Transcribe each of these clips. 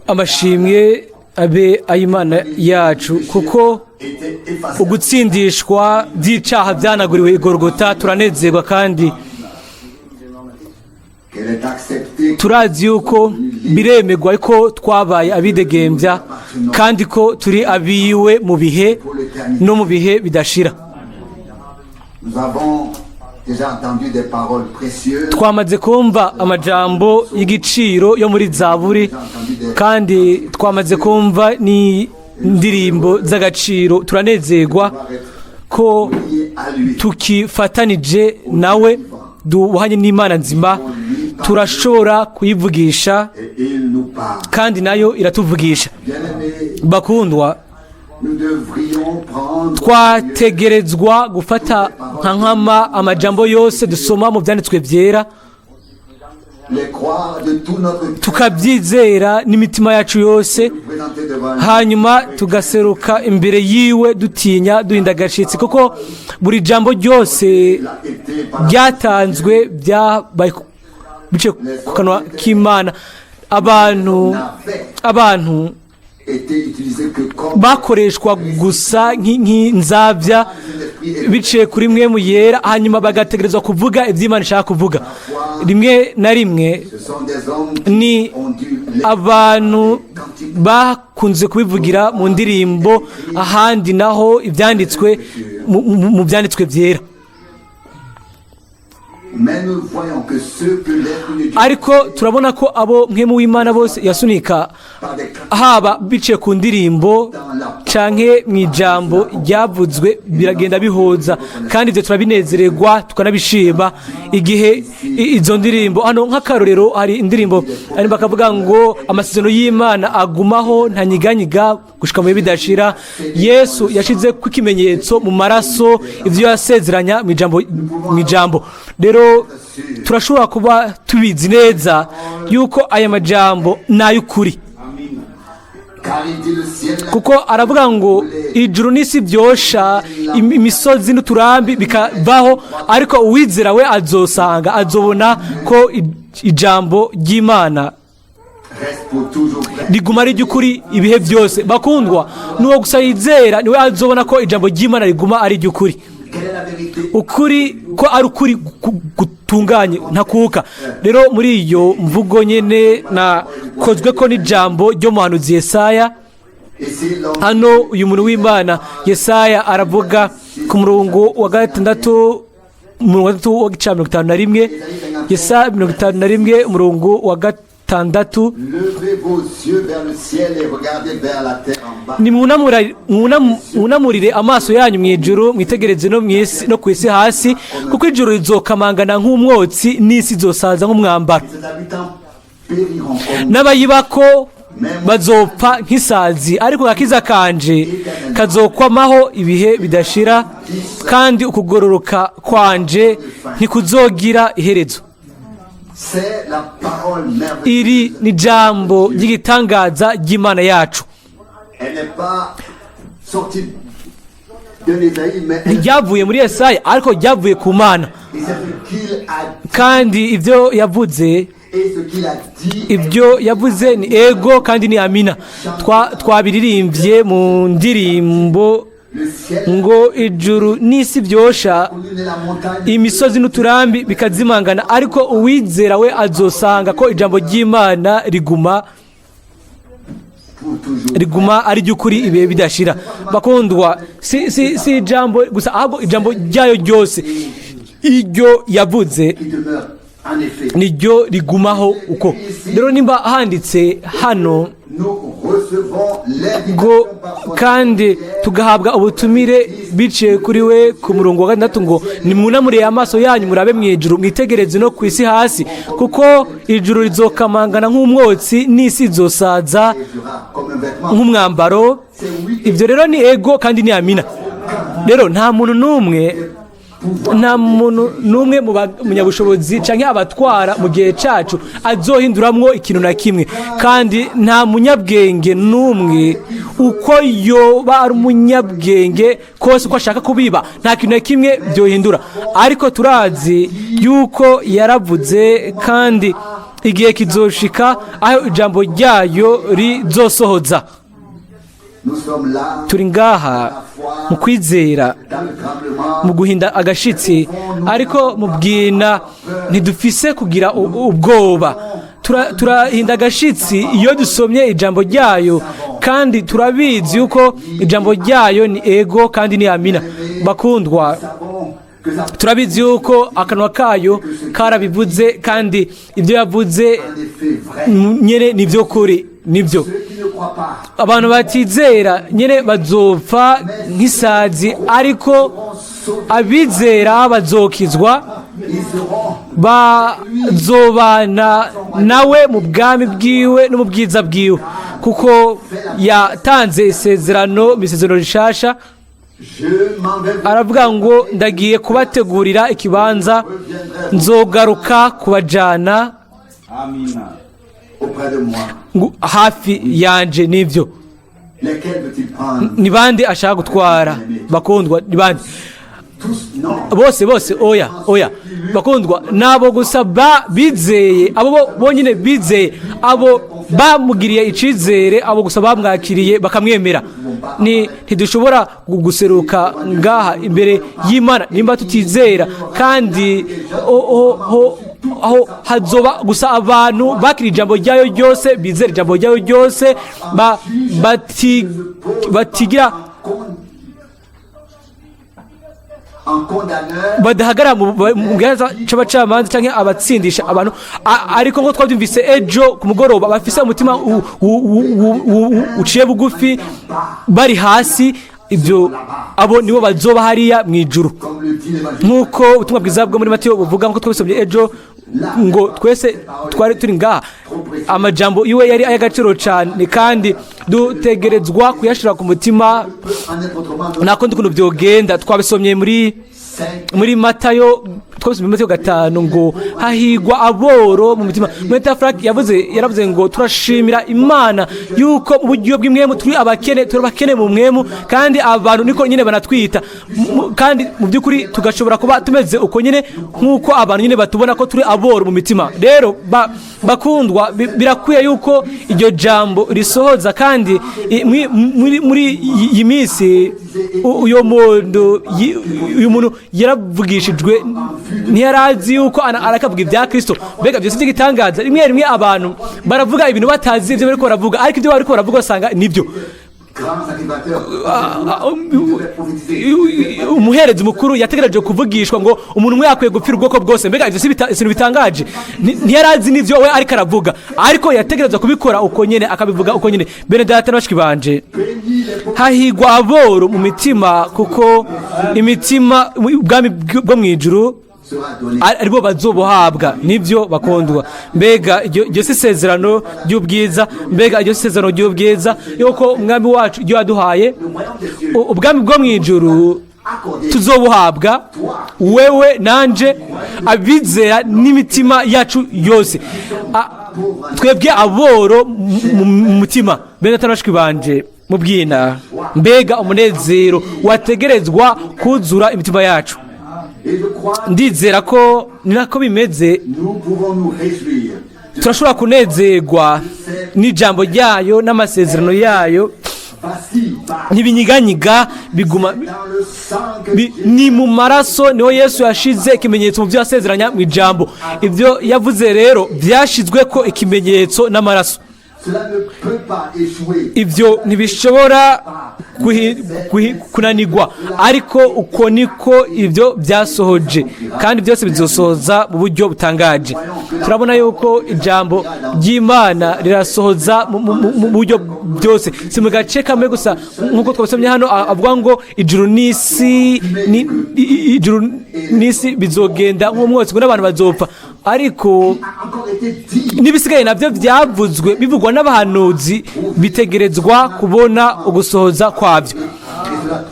amashimwe abe ay'Imana yacu kuko ugutsindishwa by'icaha byanaguriwe i Golgotha turanezerwa kandi turazi yuko biremegwa ko twabaye abidegembya kandi ko turi abiwe mu bihe no mu bihe bidashira. Twamaze kumva amajambo y'igiciro yo muri Zaburi kandi twamaze kumva ni indirimbo z'agaciro. Turanezerwa ko tukifatanije nawe duhanye n'Imana nzima, turashobora kuyivugisha kandi nayo iratuvugisha. Bakundwa, twategerezwa gufata nka nkama amajambo yose dusoma mu byanditswe byera, tukabyizera n'imitima yacu yose, hanyuma tugaseruka imbere yiwe dutinya duhinda agashitsi, kuko buri jambo ryose ryatanzwe byabaye bice ku kanwa k'Imana. Abantu bakoreshwa gusa nk'inzabya biciye kuri mwe mu yera, hanyuma bagategerezwa kuvuga iby'Imana ishaka kuvuga. Rimwe na rimwe ni abantu bakunze kubivugira mu ndirimbo, ahandi naho ibyanditswe mu byanditswe byera. Ariko turabona ko abo mwe mu w'Imana bose yasunika, haba biciye ku ndirimbo canke mu ijambo ryavuzwe, biragenda bihoza kandi ibyo turabinezererwa tukanabishima. Igihe izo ndirimbo, hano nk'akarorero, hari indirimbo bakavuga ngo amasezerano y'Imana agumaho ntanyiganyiga gushika mu bihe bidashira. Yesu yashize ku kimenyetso mu maraso ivyo yasezeranya mu ijambo. Rero turashobora kuba tubizi neza yuko aya majambo n'ay'ukuri, kuko aravuga ngo ijuru n'isi byosha, imisozi n'uturambi bikavaho, ariko uwizera we azobona ko ijambo ry'Imana riguma ari ry'ukuri ibihe byose. Bakundwa, n'uwo gusa yizera niwe azobona ko ijambo ry'Imana riguma ari ry'ukuri. Ukuri ko ari ukuri gutunganye ntakuka. Rero muri iyo mvugo nyene nakozwe ko n'ijambo ryo muhanuzi Yesaya. Hano uyu muntu w'Imana Yesaya aravuga ku murongo wa 6 wa 51, Yesaya 51 umurongo wa 6: Nimunamurire amaso yanyu mu ijuru, mwitegereze no ku isi hasi, kuko ijuru rizokamangana nk'umwotsi n'isi izosaza nk'umwambaro. N'abayibako bazopfa nk'isazi, ariko agakiza kanje kazokwamaho ibihe bidashira, kandi ukugororoka kwanje ntikuzogira iherezo. Iri ni jambo ry'igitangaza ry'Imana yacu. Ryavuye muri Yesaya, ariko ryavuye ku Mana, kandi ibyo yavuze ni ego kandi ni amina. Twabiririmbye mu ndirimbo ngo ijuru n'isi byosha, imisozi n'uturambi bikazimangana, ariko uwizera we azosanga ko ijambo ry'Imana riguma ari ry'ukuri ibihe bidashira. Bakundwa, si ijambo gusa, ahubwo ijambo ryayo ryose iryo yavuze niryo rigumaho uko. Rero nimba handitse hano ngo kandi tugahabwa ubutumire biciye kuri we ku murongo wa 6 ngo nimunamuriye amaso yanyu murabe mu ijuru, mwitegereze no ku isi hasi, kuko ijuru rizokamangana nk'umwotsi n'isi izosaza nk'umwambaro. Ibyo rero ni ego kandi ni amina. Rero nta muntu n'umwe mu munyabushobozi canke abatwara mu gihe cacu azohinduramwo ikintu na kimwe, kandi nta munyabwenge n'umwe uko yoba ari umunyabwenge kose uko ashaka kubiba, nta kintu na kimwe byohindura. Ariko turazi yuko yaravuze kandi igihe kizoshika aho ijambo ryayo rizosohoza. Turi ngaha mu kwizera, mu guhinda agashitsi, ariko mu bwina ntidufise kugira ubwoba. Turahinda agashitsi iyo dusomye ijambo ryayo, kandi turabizi yuko ijambo ryayo ni ego kandi ni amina. Bakundwa, turabizi yuko akanwa kayo karabivuze, kandi ibyo yavuze nyene nivyo kuri, nivyo. Abantu batizera nyene bazopfa nk'isazi, ariko abizera bazokizwa, bazobana nawe mu bwami bwiwe no mu bwiza bwiwe, kuko yatanze isezerano, isezerano rishasha. Aravuga ngo ndagiye kubategurira ikibanza, nzogaruka kubajana hafi yanje. Nivyo. Ni bande ashaka gutwara? Bakundwa, ni bande? Bose oya bakundwa, nabo gusa bizeye, abo bonyine bizeye, abo bamugiriye icizere, abo gusa bamwakiriye bakamwemera. Ntidushobora guseruka ngaha imbere y'Imana nimba tutizera, kandi aho hazoba gusa abantu bakira ijambo ryayo ryose, bizera ijambo ryayo ryose, batigira badahagara mu gihaza c'abacamanza canke abatsindisha abantu. Ariko ngo twabyumvise ejo ku mugoroba, bafise umutima uciye bugufi, bari hasi. Ibyo abo nibo bazoba hariya mu ijuru, nk'uko ubutumwa bwiza bwo muri Matiyo buvuga, nk'uko twabisomye ejo, ngo twese twari turi ngaha. Amajambo iwe yari ay'agaciro cyane, kandi dutegerezwa kuyashira ku mutima. Nakundi kuntu byogenda, twabisomye muri Matayo, twabisomye muri Matayo 5, ngo hahigwa aboro mu mutima. Mweta Frank yaravuze ngo turashimira Imana yuko mu buryo bw'imwemu turi abakene mu mwemu, kandi abantu niko nyine banatwita, kandi mu by'ukuri tugashobora kuba tumeze uko nyine, nk'uko abantu nyine batubona ko turi aboro mu mitima. Rero bakundwa, birakwiye yuko iryo jambo risohoza, kandi muri iyi minsi uyu muntu yaravugishijwe, ntiyarazi yuko arakavuga ibya Kristo. Mbega byose by'igitangaza, rimwe abantu baravuga ibintu batazi ibyo bariko baravuga, ariko ibyo bariko baravuga usanga nibyo. Umuherezi mukuru yategereje kuvugishwa ngo umuntu umwe yakwiye gupfira ubwoko bwose. Mbega ivyo si ibintu bitangaje? Ntiyarazi n'ivyo we ariko aravuga, ariko yategereza kubikora uko nyene, akabivuga uko nyene. Bene data n'abashiki banje, hahigwa aboro mu mitima, kuko imitima ubwami bwo mwijuru aribo bazobuhabwa. Nivyo bakundwa. Mbega iryo si isezerano ry'ubwiza, mbega iryo si isezerano ry'ubwiza yuko umwami wacu iryo yaduhaye, ubwami bwo mwijuru tuzobuhabwa, wewe nanje, abizera n'imitima yacu yose, twebwe aboro mu mutima. Bene tanashwi banje mu bwina, mbega umunezero wategerezwa kuzura imitima yacu. Ndizera ko ninako bimeze. Turashobora kunezerwa n'ijambo ryayo n'amasezerano yayo, ntibinyiganyiga, biguma ni mu maraso. Niho Yesu yashize ikimenyetso mu byo yasezeranya mu ijambo. Ibyo yavuze rero byashizwe ko ikimenyetso n'amaraso. Ibyo ntibishobora kunanigwa, ariko uko niko ibyo byasohoje, kandi byose bizosohoza mu buryo butangaje. Turabona yuko ijambo ry'Imana rirasohoza mu buryo byose, si mu gace kamwe gusa. Nk'uko twabisomye hano, avuga ngo ijuru n'isi bizogenda nk'umwotsi, ngo n'abantu bazopfa, ariko n'ibisigaye nabyo byavuzwe bivugwa n'abahanuzi bitegerezwa kubona ugusohoza kwabyo,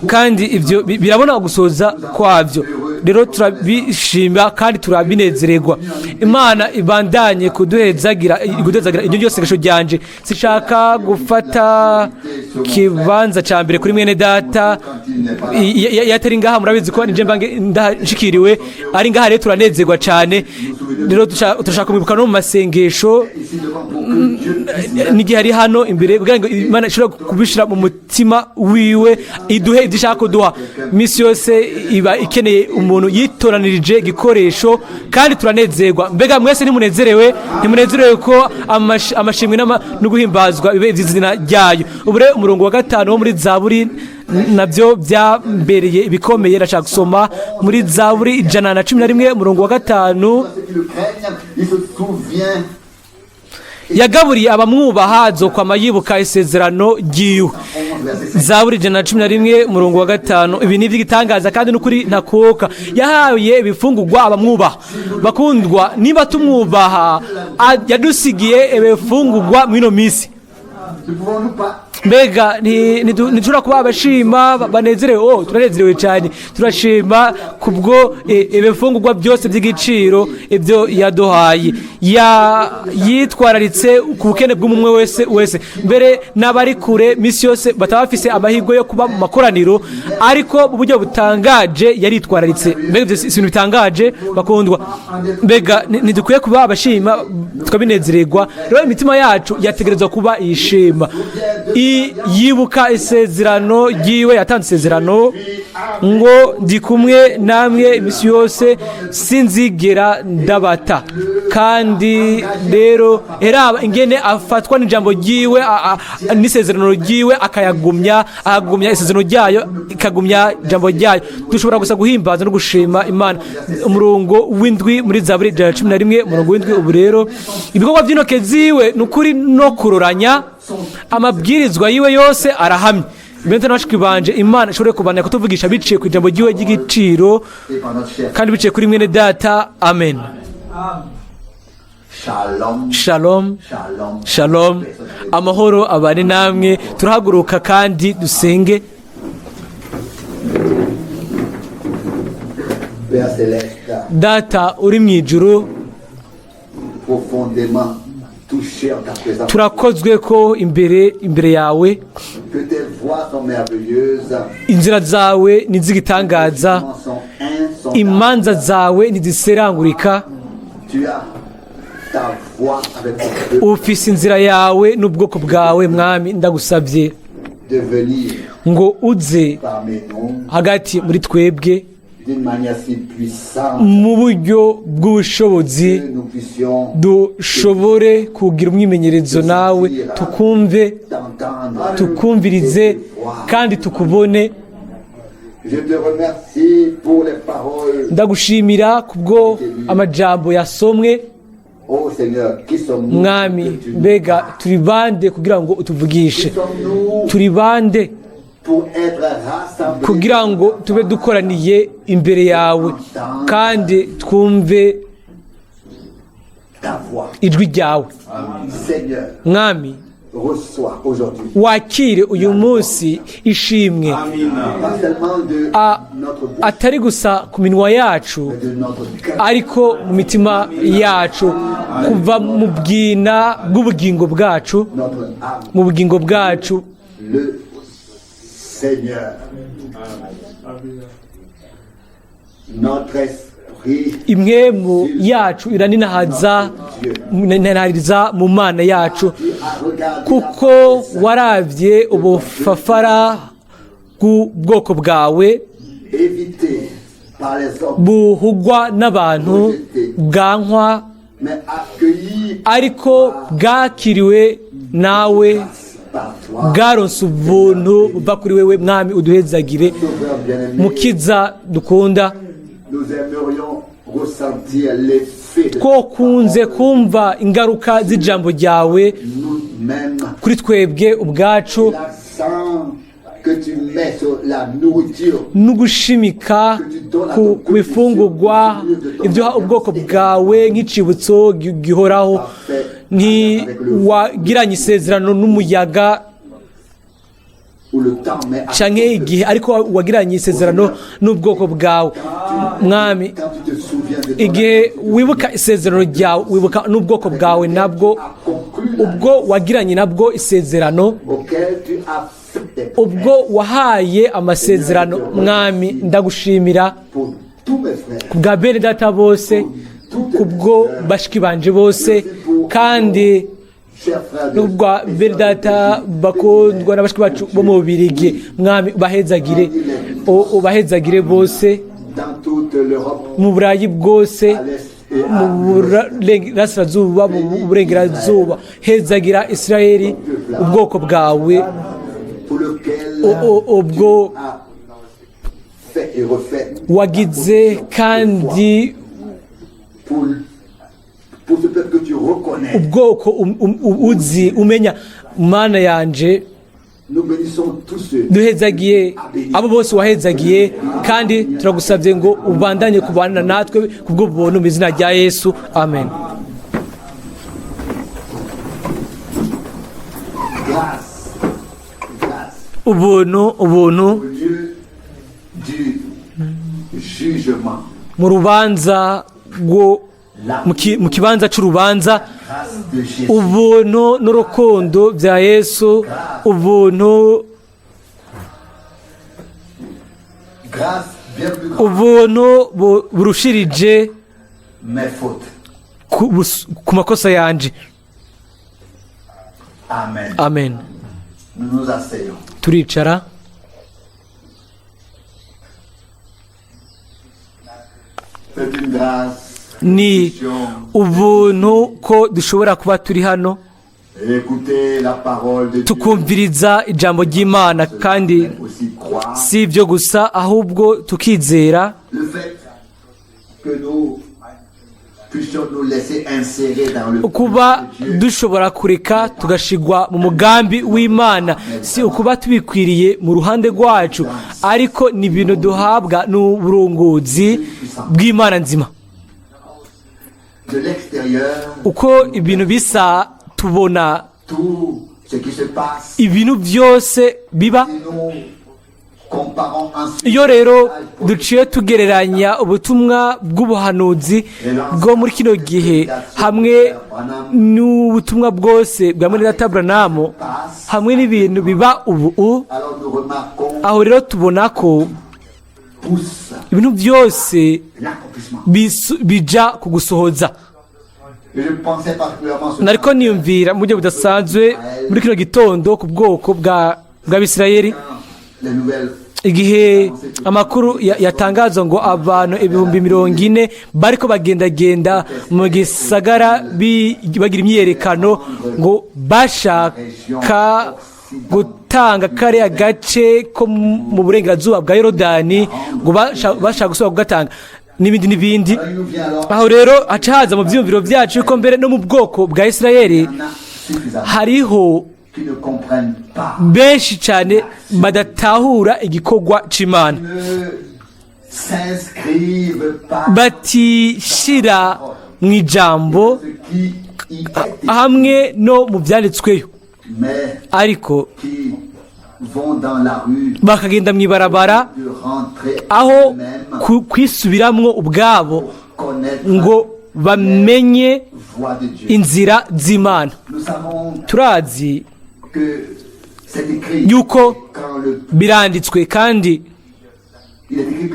kandi ibyo birabona ugusohoza kwabyo. rero turabishima kandi turabinezererwa. Imana ibandanye kuduhezagira iryo ryose sengesho ryanje. Sishaka gufata kibanza ca mbere kuri mwene data yatari ngaha, murabizi ko nije mbange ndashikiriwe ari ngaha, rero turanezerwa cyane. Rero turashaka kumwibuka no mu masengesho n'igihe ari hano imbere, kugira ngo Imana ishobora kubishira mu mutima wiwe, iduhe ibyo ishaka kuduha. Misi yose iba ikeneye umuntu yitoranirije igikoresho, kandi turanezerwa. Mbega mwese ntimunezerewe ko amashimwe no guhimbazwa bibe ivy'izina ryayo. Ubu rero umurongo wa 5 wo muri Zaburi nabyo byambereye ibikomeye. Rashaka gusoma muri Zaburi 111 umurongo wa 5. Yagaburiye abamwubaha azokwama yibuka isezerano ryiwe. Zaburi 111 umurongo wa 5. Ibi ni iby'igitangaza kandi n'ukuri ntakoka. Yahaye ibifungurwa abamwubaha. Bakundwa, niba tumwubaha yadusigiye ibifungurwa mwino misi. Mbega ntitura kuba abashima banezerewe. Turanezerewe cyane, turashima kubwo ibifungurwa byose by'igiciro ibyo yaduhaye. Yitwararitse ku bukene bw'umwe wese. Mbere n'abari kure misi yose bataba bafise amahirwe yo kuba mu makoraniro, ariko mu buryo butangaje yaritwararitse. Mbega ibintu bitangaje bakundwa. Mbega ntidukwiye kuba abashima tukabinezererwa. Rero imitima yacu yategerezwa kuba ishima, yibuka isezerano ryiwe. Yatanze isezerano ngo ndi kumwe namwe imisi yose sinzigera ndabata. Kandi rero eraba ingene afatwa n'ijambo ryiwe n'isezerano ryiwe, akagumya isezerano ryayo, ikagumya ijambo ryayo. Dushobora gusa guhimbaza no gushima Imana. Umurongo w'indwi muri Zaburi 111 umurongo w'indwi. Ubu rero ibikorwa by'intoke ziwe n'ukuri no kuroranya amabwirizwa yiwe yose arahamye. Mbere n'abashiki banje, Imana ishobore kubandanya kutuvugisha biciye ku ijambo ryiwe ry'igiciro, kandi biciye kuri mwene data. Amen. Shalom. Shalom. Amahoro abane namwe. Turahaguruka kandi dusenge. Data uri mu ijuru, turakozwe ko imbere yawe. Inzira zawe niz'igitangaza, imanza zawe ntiziserangurika. Ufise inzira yawe n'ubwoko bwawe. Mwami, ndagusabye ngo uze hagati muri twebwe mu buryo bw'ubushobozi, dushobore kugira umwimenyerezo nawe, tukumvirize kandi tukubone. Ndagushimira kubwo amajambo yasomwe. Mwami, mbega turi bande kugira ngo utuvugishe? Turi bande kugira ngo tube dukoraniye imbere yawe kandi twumve ijwi ryawe? Mwami, wakire uyu munsi ishimwe, atari gusa ku minwa yacu ariko mu mitima yacu, kuva mu bwina bw'ubugingo bwacu, mu bugingo bwacu. Imwemu yacu iraninahaza mu Mana yacu, kuko waravye ubufafara bw'ubwoko bwawe buhugwa n'abantu, bwankwa ariko bwakiriwe nawe, bwaronse ubuntu buva kuri wewe. Mwami, uduhezagire. Mukiza dukunda, twokunze kumva ingaruka z'ijambo ryawe kuri twebwe ubwacu, n'ugushimika ku bifungurwa ibyo ubwoko bwawe nk'icibutso gihoraho. Ntiwagiranye isezerano n'umuyaga canke igihe ariko wagiranye isezerano n'ubwoko bwawe mwami igihe wibuka isezerano ryawe wibuka n'ubwoko bwawe nabwo ubwo wagiranye nabwo isezerano ubwo wahaye amasezerano mwami ndagushimira kubwa bene data bose kubwo bashiki banje bose kandi nubwo bene data bakundwa n'abashiki bacu bo mu Bubiligi mwami ubahezagire bose mu Burayi bwose mu burasirazuba mu burengerazuba hezagira Israeli ubwoko bwawe ubwo wagize kandi ubwoko uzi umenya mana yanje duhezagiye abo bose wahezagiye kandi turagusabye ngo ubandanye kubana natwe kubwo buntu mu izina rya Yesu amen. ubuntu mu rubanza mu kibanza cy'urubanza ubuntu n'urukundo bya Yesu ubuntu burushirije ku makosa yanje amen. Turicara ni ubuntu ko dushobora kuba turi hano tukumviriza ijambo ry'Imana kandi si ibyo gusa ahubwo tukizera ukuba dushobora kureka tugashigwa mu mugambi w'Imana si ukuba tubikwiriye mu ruhande rwacu ariko ni ibintu duhabwa n'uburunguzi bw'Imana nzima uko ibintu bisa tubona ibintu byose biba iyo rero duciye tugereranya ubutumwa bw'ubuhanuzi bwo muri kino gihe hamwe n'ubutumwa bwose bwa Mwene Branham hamwe n'ibintu biba ubu aho rero tubona ko ibintu byose bija kugusohoza nariko niyumvira mu buryo budasanzwe muri kino gitondo ku bwoko bw'Abisirayeli igihe amakuru yatangaza ngo abantu 40,000 bariko bagendagenda mu gisagara bagira imyerekano ngo bashaka gutanga kariya gace ko mu burengerazuba bwa Yorodani ngo bashaka gusubira kugatanga n'ibindi aho rero haca haza mu byiyumviro byacu ko mbere no mu bwoko bwa Isirayeli hariho benshi cyane badatahura igikorwa c'Imana batishira mu ijambo hamwe no mu byanditsweyo ariko bakagenda mu ibarabara aho kwisubiramwo ubwabo ngo bamenye inzira z'Imana turazi yuko biranditswe kandi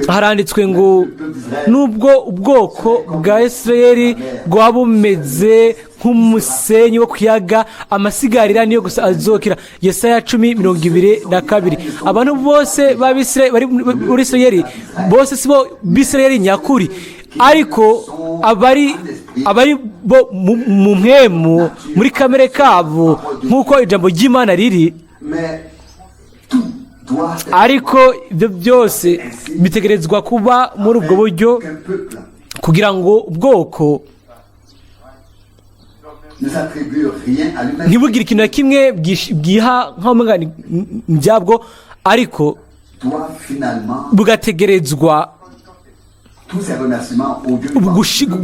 haranditswe ngo nubwo ubwoko bwa Isirayeli bwaba bumeze nk'umusenyi wo kuyaga amasigarira niyo gusa azokira Yesaya 10:22 abantu bose bari muri Isirayeli bose sibo bisirayeli nyakuri ariko abari bo mu mpemu muri kamere kabo nk'uko ijambo ry'Imana riri ariko ibyo byose bitegerezwa kuba muri ubwo buryo kugira ngo ubwoko ntibugire ikintu na kimwe bwiha nk'amangani byabwo ariko bugategerezwa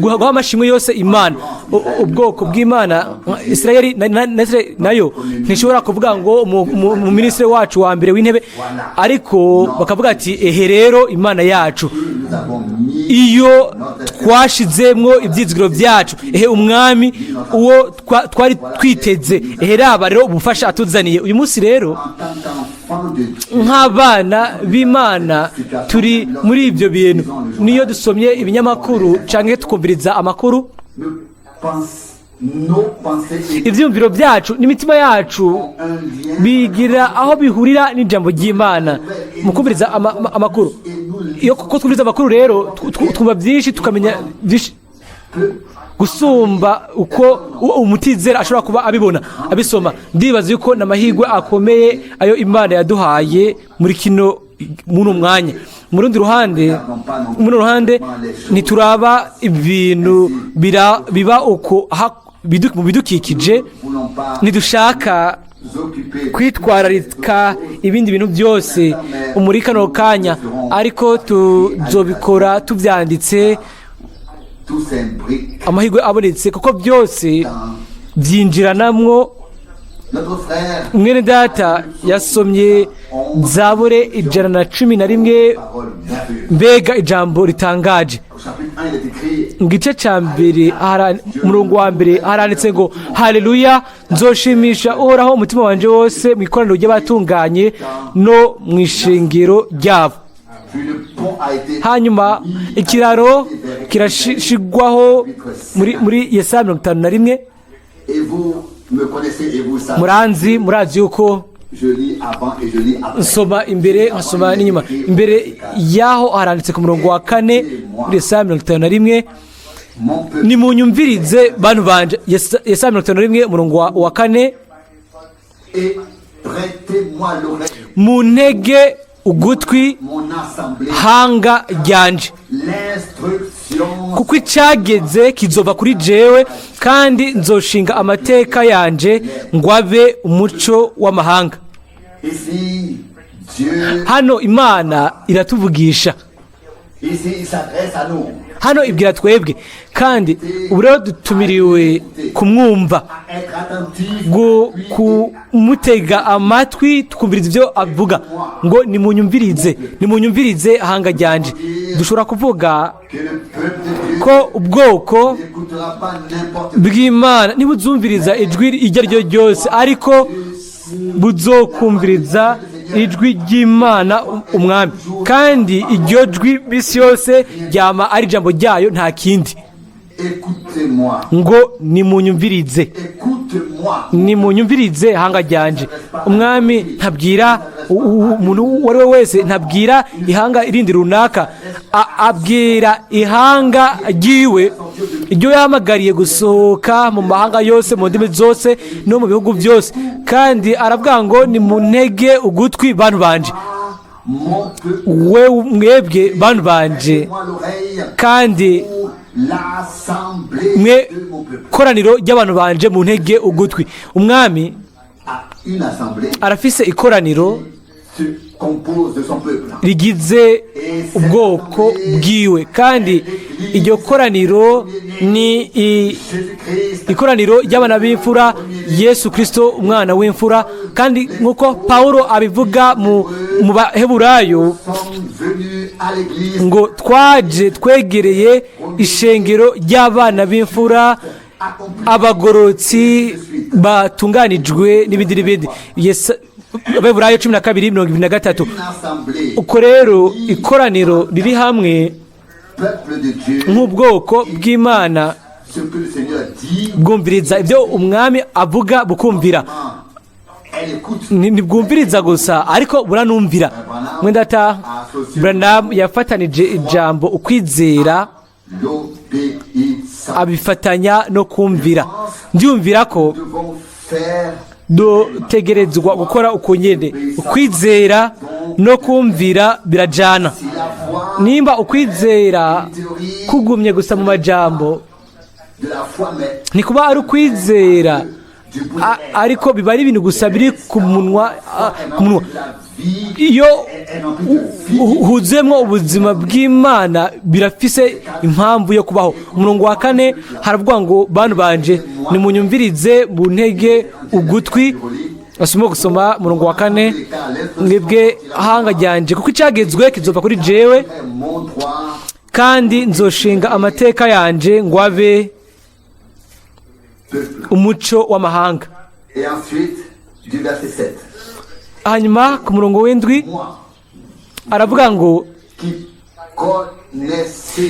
guha amashimwe yose Imana. Ubwoko bw'Imana Israeli nayo ntishobora kuvuga ngo mu minisitiri wacu wa mbere w'intebe, ariko bakavuga ati ehe rero Imana yacu iyo twashizemwo ibyizigiro byacu, ehe umwami uwo twari twiteze, ehe raba rero ubufasha atuzaniye uyu munsi. Rero nk'abana b'Imana turi muri ibyo bintu. Niyo dusomye ibinyamakuru canke tukumviriza amakuru, ivyumviro byacu n'imitima yacu bigira aho bihurira n'ijambo ry'Imana mu kumviriza amakuru. Iyo kuko twumviriza amakuru rero twumva byinshi, tukamenya byinshi gusumba uko umutizera ashobora kuba abibona abisoma. Ndibaza yuko n'amahirwe akomeye ayo Imana yaduhaye muri muno mwanya. Mu rundi ruhande ntituraba ibintu biba uko mu bidukikije, ntidushaka kwitwararika ibindi bintu byose muri kano kanya, ariko tuzobikora tubyanditse amahirwe abonetse, kuko byose byinjiranamwo. Mwene data yasomye Zabure 111, mbega ijambo ritangaje. Mu gice cya mbere umurongo wa mbere haranditse ngo haleluya, nzoshimisha Uhoraho umutima wanje wose mu ikoraniro ry'abatunganye no mu ishengero ryabo. Hanyuma ikiraro kirashigwaho muri Yesaya 51. Murazi yuko nsoma imbere nkasoma n'inyuma. Imbere yaho haranditse ku murongo wa 4 muri Yesaya 51, nimunyumvirize bantu banje. Yesaya 51 umurongo wa 4, muntege ugutwi hanga ryanje, kuko icyageze kizova kuri jewe, kandi nzoshinga amateka yanje ngo abe umuco w'amahanga. Hano Imana iratuvugisha, hano ibwira twebwe, kandi ubu rero dutumiriwe kumwumva, kumutega amatwi tukumviriza ibyo avuga, ngo nimunyumvirize ahanga ryanje. Dushobora kuvuga ko ubwoko bw'Imana ntibuzumviriza ijwi iryo ari ryo ryose, ariko buzokumviriza ijwi ry'Imana umwami, kandi iryo jwi bisi yose ryama ari ijambo ryayo, nta kindi. Ngo nimunyumvirize hanga ryanje. Umwami ntabwira umuntu uwo ari we wese, ntabwira ihanga irindi runaka, abwira ihanga ryiwe iryo yahamagariye gusohoka mu mahanga yose, mu ndimi zose no mu bihugu byose. Kandi aravuga ngo nimuntege ugutwi bantu banje, mwebwe bantu banje, kandi mwe koraniro ry'abantu banje mu ntege ugutwi. Umwami arafise ikoraniro rigize ubwoko bwiwe, kandi iryo koraniro ni ikoraniro ry'abana b'imfura Yesu Kristo umwana w'imfura. Kandi nk'uko Pawulo abivuga mu Baheburayo ngo twegereye ishengero ry'abana b'imfura, abagororotsi batunganijwe n'ibindi. Abaheburayo 12:23. Uko rero ikoraniro riri hamwe nk'ubwoko bw'Imana bwumviriza ibyo umwami avuga, bukumvira. Ntibwumviriza gusa, ariko buranumvira. Mwendata Branham yafatanije ijambo ukwizera abifatanya no kumvira. Ndiyumvira ko dutegerezwa gukora uko nyene. Ukwizera no kumvira birajana. Nimba ukwizera kugumye gusa mu majambo, nikuba ari ukwizera ariko biba ari ibintu gusa biri ku munwa. iyo huzuyemo ubuzima bw'Imana birafise impamvu yo kubaho. Umurongo wa 4 haravuga ngo bantu banje nimunyumvirize mu ntege ugutwi. Asoma gusoma umurongo wa 4, mwebwe hanga ryanje kuko icyagezwe kizova kuri jewe kandi nzoshinga amateka yanje ngo abe umuco w'amahanga. Hanyuma ku murongo w'indwi aravuga ngo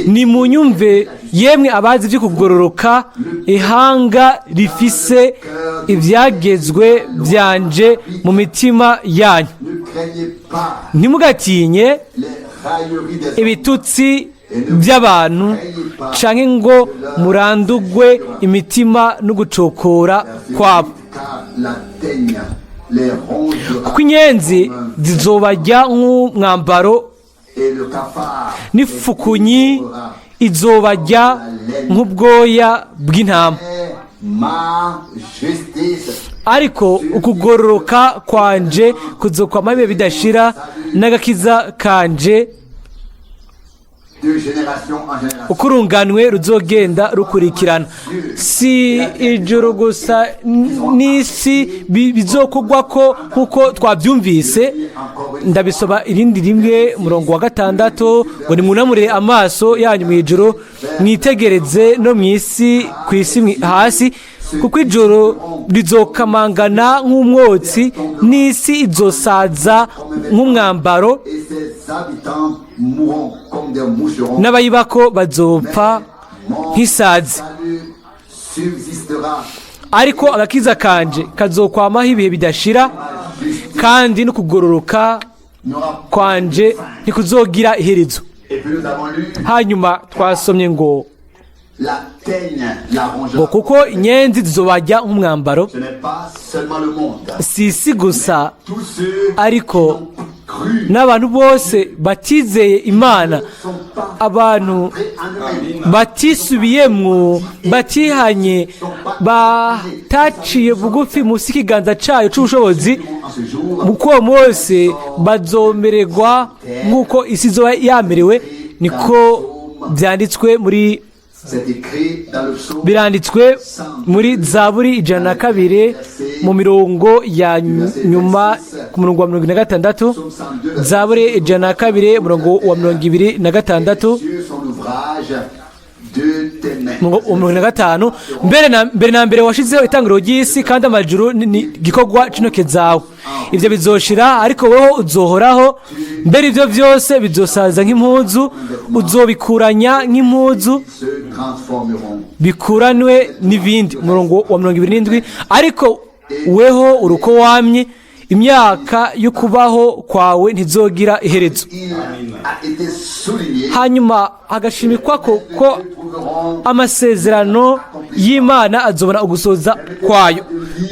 nimunyumve yemwe abazi ibyo kugororoka, ihanga rifise ibyagezwe byanje mu mitima yanyu. Ntimugatinye ibitutsi by'abantu canke ngo murandugwe imitima no gucokora kwabo, kuko inyenzi zizobajya nk'umwambaro n'ifukunyi izobajya nk'ubwoya bw'intama. Ariko ukugororoka kwanje kuzokwama ibihe bidashira, n'agakiza kanje ukurunganwe ruzogenda rukurikirana. Si ijuru gusa n'isi bizokugwako nk'uko twabyumvise. Ndabisoma irindi rimwe umurongo wa 6 ngo nimunamure amaso yanyu mu ijuru mwitegereze no mu isi, ku isi hasi, kuko ijoro rizokamangana nk'umwotsi n'isi izosaza nk'umwambaro, n'abayibako bazopfa nk'isazi. Ariko agakiza kanje kazokwamaho ibihe bidashira, kandi no kugororoka kwanje ntikuzogira iherezo. Hanyuma twasomye ngo kuko inyenzi zizobajya nk'umwambaro, si isi gusa ariko n'abantu bose batizeye Imana, abantu batisubiyemwo, batihanye, bataciye bugufi munsi y'ikiganza cayo c'ubushobozi, uko Mose bazomererwa nk'uko isi izoba yamerewe. Niko biranditswe muri Zaburi 102 mu mirongo ya nyuma ku murongo wa 26. Zaburi 102 murongo wa 26 15. mbere na mbere washizeho itangiro ry'isi, kandi amajuru ni gikorwa c'intoke zawe. Ivyo bizoshira, ariko wowe uzohoraho. Mbere ivyo byose bizosaza nk'impuzu, uzobikuranya nk'impuzu bikuranwe n'ibindi. Umurongo wa 27. Ariko weho uruko wamye, imyaka yo kubaho kwawe ntizogira iherezo. Hanyuma agashimikwa ko amasezerano y'Imana azobona ugusoza kwayo.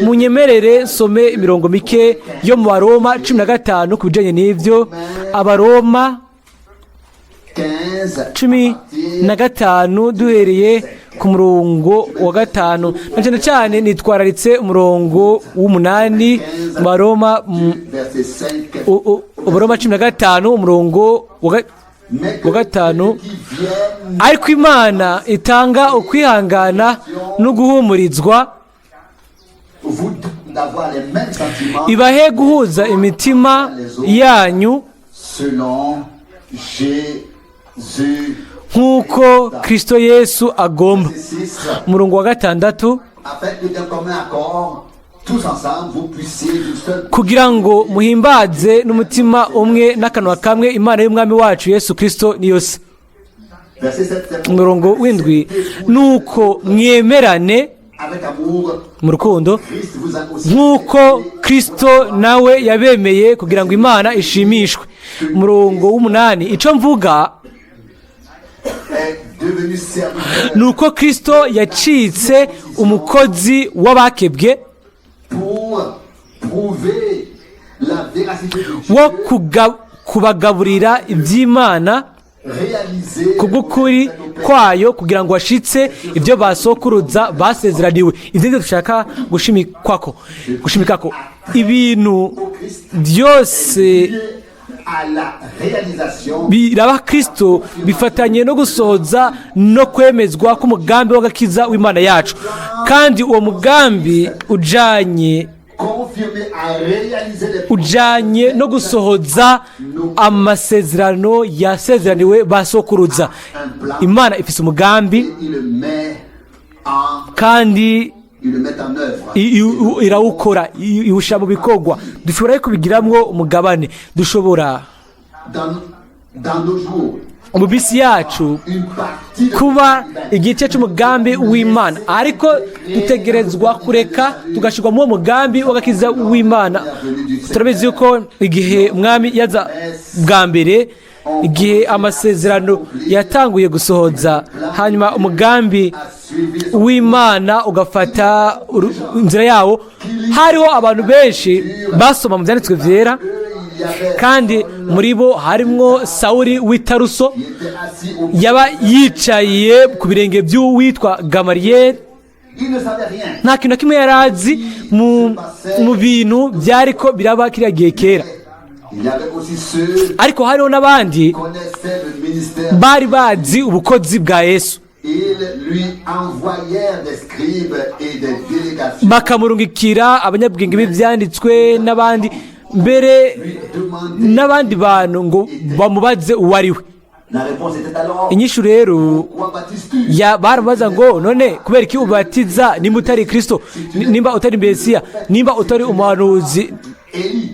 Munyemerere some imirongo mike yo mu Baroma 15 ku bijanye n'ivyo. Abaroma 15 duhereye ku murongo wa 5, na cyane cyane nitwararitse umurongo w'8. Baroma 15 umurongo wa 5. Ariko Imana itanga ukwihangana no guhumurizwa, ibahe guhuza imitima yanyu nk'uko Kristo Yesu agomba. Umurongo wa 6. kugira ngo muhimbaze n'umutima umwe n'akanwa kamwe Imana y'umwami wacu Yesu Kristo niyo se. Umurongo w'indwi, nuko mwemerane mu rukundo nk'uko Kristo nawe yabemeye kugira ngo Imana ishimishwe. Umurongo w'8, ico mvuga nuko Kristo yacitse umukozi w'abakebwe wo kubagaburira iby'Imana kubw'ukuri kwayo kugira ngo washitse ibyo basokuruza basezeraniwe. Ibyo nibyo dushaka gushimikako ibintu byose biraba Kristo bifatanye no gusohoza no kwemezwa k'umugambi w'agakiza w'Imana yacu, kandi uwo mugambi ujanye no gusohoza amasezerano yasezeraniwe basokuruza. Imana ifise umugambi kandi irawukora, iwushyira mu bikorwa. Dushobora kubigiramwo umugabane, dushobora mu bisi yacu kuba igice cy'umugambi w'Imana, ariko dutegerezwa kureka tugashyirwa mu mugambi w'agakiza w'Imana. Turabizi yuko igihe umwami yaza bwa mbere, igihe amasezerano yatanguye gusohoza, hanyuma umugambi w'Imana ugafata inzira yawo, hariho abantu benshi basoma mu byanditswe byera, kandi muri bo harimwo Sawuli w'i Taruso, yaba yicaye ku birenge by'uwitwa Gamaliyeli. Nta kintu na kimwe yari azi mu bintu byariko biraba kiriya gihe kera, ariko hariho n'abandi bari bazi ubukozi bwa Yesu, bakamurungikira abanyabwenge b'ibyanditswe n'abandi mbere n'abandi bantu ngo bamubaze uwo ari we. Inyishu rero baramubaza ngo none kubera iki ubatiza nimba utari Kristo, nimba utari Mesiya, nimba utari umuhanuzi,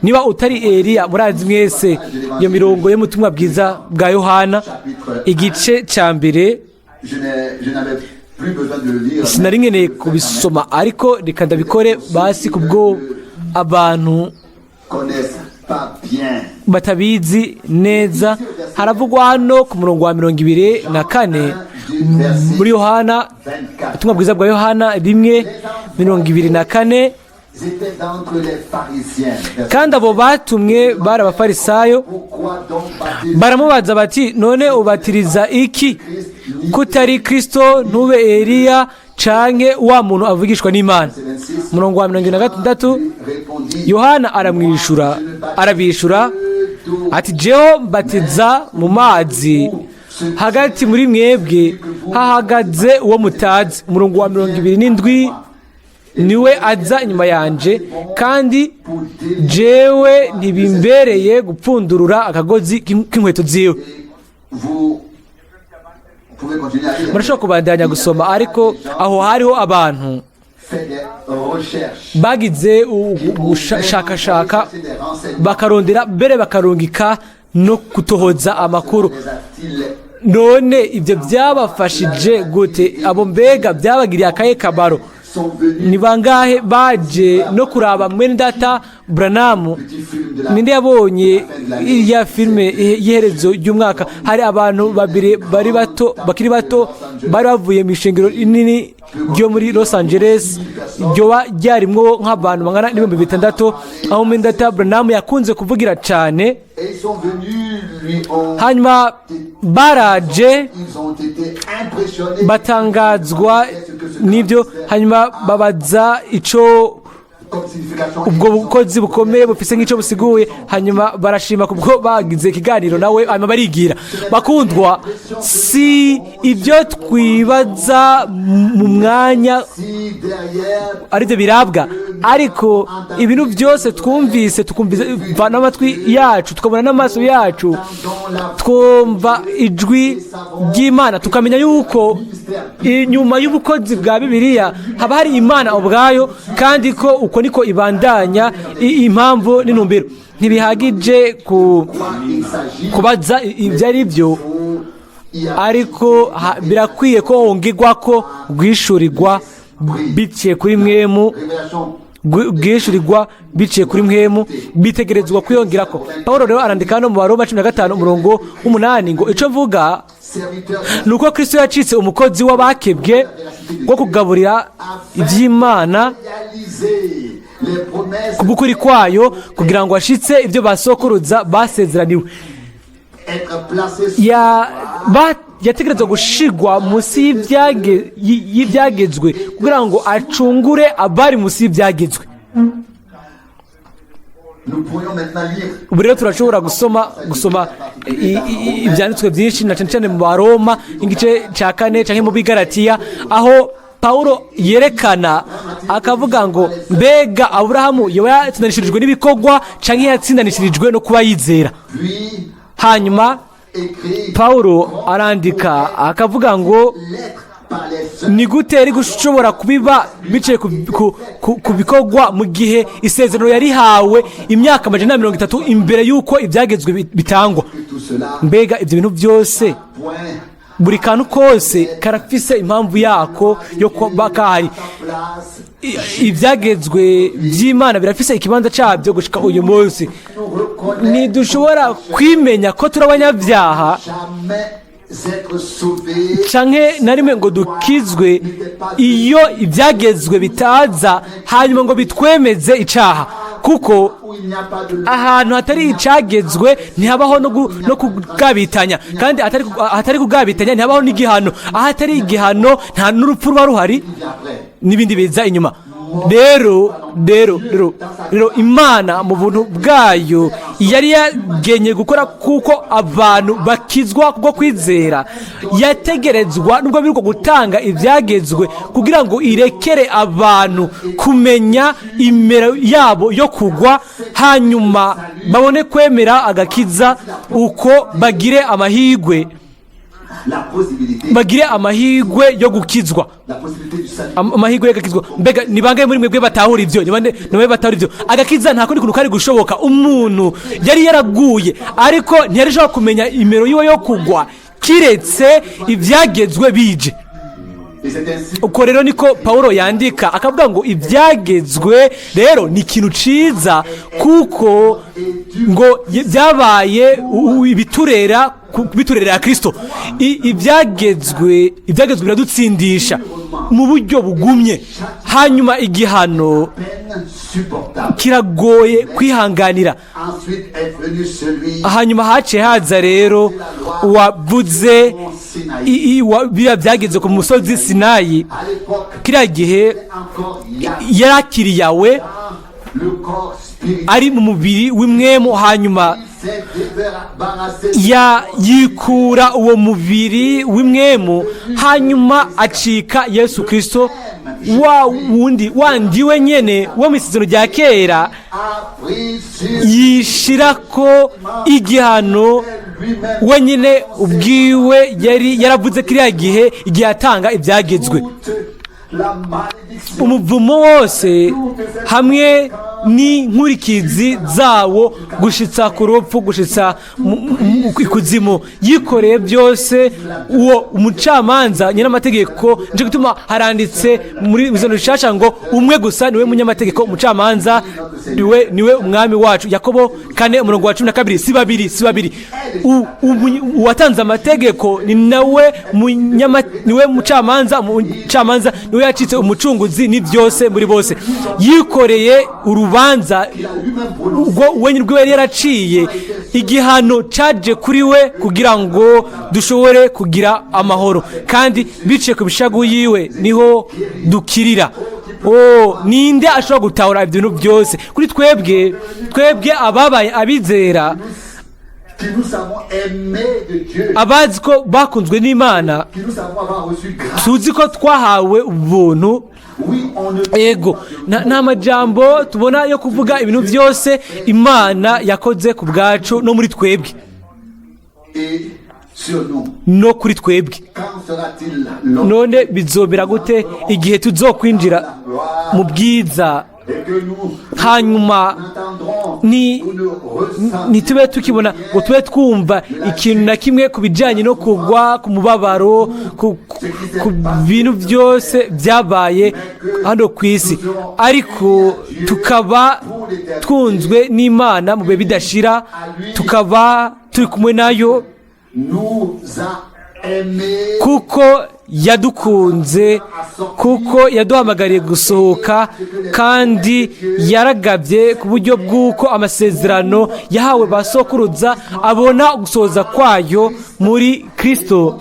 niba utari Eliya? Murazi mwese iyo mirongo y'ubutumwa bwiza bwa Yohana igice cya mbere, sinari nkeneye kubisoma, ariko reka ndabikore basi kubwo abantu batabizi neza. Haravugwa hano ku murongo wa 24 muri Yohana, ubutumwa bwiza bwa Yohana 1:24, kandi abo batumwe bari abafarisayo. Baramubaza bati none ubatiriza iki kutari Kristo, ntube Eliya canke wa muntu avugishwa n'Imana? Murongo wa 26 Yohana arabishura ati jeho mbatiza mu mazi, hagati muri mwebwe hahagaze uwo mutazi. Umurongo wa 27 niwe aza inyuma yanje, kandi jewe ntibimbereye gupfundurura akagozi k'inkweto ziwe. Murashobora kubandanya gusoma, ariko aho hariho abantu bagize ubushakashaka, bakarondera mbere bakarungika no kutohoza amakuru. None ibyo byabafashije gute? Abo mbega byabagiriye akahe kamaro? Ni bangahe baje no kuraba mwene data Branham? Ninde yabonye iriya filime y'iherezo ry'umwaka? Hari abantu babiri bakiri bato bari bavuye mu ishengero rinini ryo muri Los Angeles, ryoba ryarimwo nk'abantu bangana n'ibihumbi 6, aho mwene data Branham yakunze kuvugira cyane. Hanyuma baraje batangazwa n'ibyo, hanyuma babaza ico ubwo bukozi bukomeye bufise nk'icyo busiguye, hanyuma barashima kubwo bagize ikiganiro nawe, hanyuma barigira. Bakundwa, si ibyo twibaza mu mwanya aribyo birabwa, ariko ibintu byose twumvise, tukumvise n'amatwi yacu, tukabona n'amaso yacu, twumva ijwi ry'Imana, tukamenya yuko inyuma y'ubukozi bwa Bibiliya haba hari Imana ubwayo, kandi ko uko niko ibandanya impamvu n'intumbero. Ntibihagije kubaza ibyo ari byo, ariko birakwiye ko hongerwa ko bwishurirwa biciye kuri mwemu, bwishurirwa biciye kuri mwemu, bitegerezwa kwiyongera ko. Pawulo rero arandika hano mu Baroma 15:8 ngo ico mvuga nuko Kristo yacitse umukozi w'abakebwe wo kugaburira iby'Imana kubukuri kwayo, kugira ngo ashitse ibyo basokuruza basezeraniwe. yategerezwa gushigwa munsi y'ibyagezwe kugira ngo acungure abari munsi y'ibyagezwe. ubu rero turashobora gusoma ibyanditswe byinshi na cyane cyane mu Baroma igice cya 4 cyangwa mu Bigalatiya, aho Pawulo yerekana akavuga ngo mbega Aburahamu yoba yatsindanishirijwe n'ibikorwa cyangwa yatsindanishirijwe no kuba yizera. Hanyuma Pawulo arandika akavuga ngo ni gute ari gushobora kubiba biciye ku bikorwa mu gihe isezerano yarihawe imyaka 130 imbere y'uko ibyagezwe bitangwa. Mbega ibyo bintu byose, buri kantu kose karafise impamvu yako yo kuba kahari. Ibyagezwe by'Imana birafise ikibanza cyabyo gushika uyu munsi. Ntidushobora kwimenya ko turi abanyabyaha canke na rimwe ngo dukizwe iyo ibyagezwe bitaza hanyuma ngo bitwemeze icaha, kuko ahantu hatari icagezwe ntihabaho no kugabitanya, kandi hatari kugabitanya ntihabaho n'igihano. Aho hatari igihano nta n'urupfu ruba ruhari n'ibindi biza inyuma. Rero Imana mu buntu bwayo yari yagenye gukora kuko abantu bakizwa kubwo kwizera, yategerezwa nubwo biriko gutanga ibyagezwe kugira ngo irekere abantu kumenya imero yabo yo kugwa, hanyuma babone kwemera agakiza, uko bagire amahirwe yo gukizwa, amahirwe y'agakizwa. Mbega ni bangahe muri mwebwe batahura ibyo? Agakiza nta kundi kuntu kari gushoboka. Umuntu yari yaraguye ariko ntiyarishobora kumenya imero yiwe yo kugwa kiretse ibyagezwe bije. Uko rero niko Pawulo yandika akavuga ngo ibyagezwe rero ni ikintu ciza, kuko ngo byabaye biturera Kristo. Ibyagezwe biradutsindisha mu buryo bugumye, hanyuma igihano kiragoye kwihanganira. Hanyuma haciye haza rero wavuze biriya byageze ku musozi Sinayi. Kiriya gihe yarakiriyawe ari mu mubiri w'imwemu, hanyuma yikura uwo mubiri w'imwemu, hanyuma acika Yesu Kristo wandi we nyene wo mu isezerano rya kera, yishirako igihano wenyine ubwiwe yaravuze kiriya gihe igihe atanga ibyagezwe. Umuvumo wose hamwe n'inkurikizi zawo gushitsa ku rupfu, gushitsa ikuzimu, yikoreye byose uwo umucamanza nyir'amategeko. Nje gutuma haranditse muri bizano rishasha ngo umwe gusa niwe munyamategeko, umucamanza niwe umwami wacu. Yakobo 4:12, si babiri. Uwatanze amategeko ni nawe niwe umucamanza niwe yacitse umucunguzi ni byose muri bose. Yikoreye urubanza ubwo wenyine rwe yaraciye, igihano caje kuri we kugira ngo dushobore kugira amahoro, kandi biciye ku bishagu yiwe niho dukirira. Ninde ashobora gutahura ibintu byose kuri twebwe ababaye abizera, abazi ko bakunzwe n'Imana, tuzi ko twahawe ubuntu. Ego nta majambo tubona yo kuvuga ibintu byose Imana yakoze ku bwacu no muri twebwe no kuri twebwe. None bizobera gute igihe tuzokwinjira mu bwiza, hanyuma ntitube tukibona ngo tube twumva ikintu na kimwe ku bijyanye no kugwa ku mubabaro, ku bintu byose byabaye hano ku isi, ariko tukaba twunzwe n'Imana mu bihe bidashira, tukaba turi kumwe nayo. kuko yadukunze, kuko yaduhamagariye gusohoka, kandi yaragabye ku buryo bw'uko amasezerano yahawe ba sokuruza abona gusohoza kwayo muri Kristo,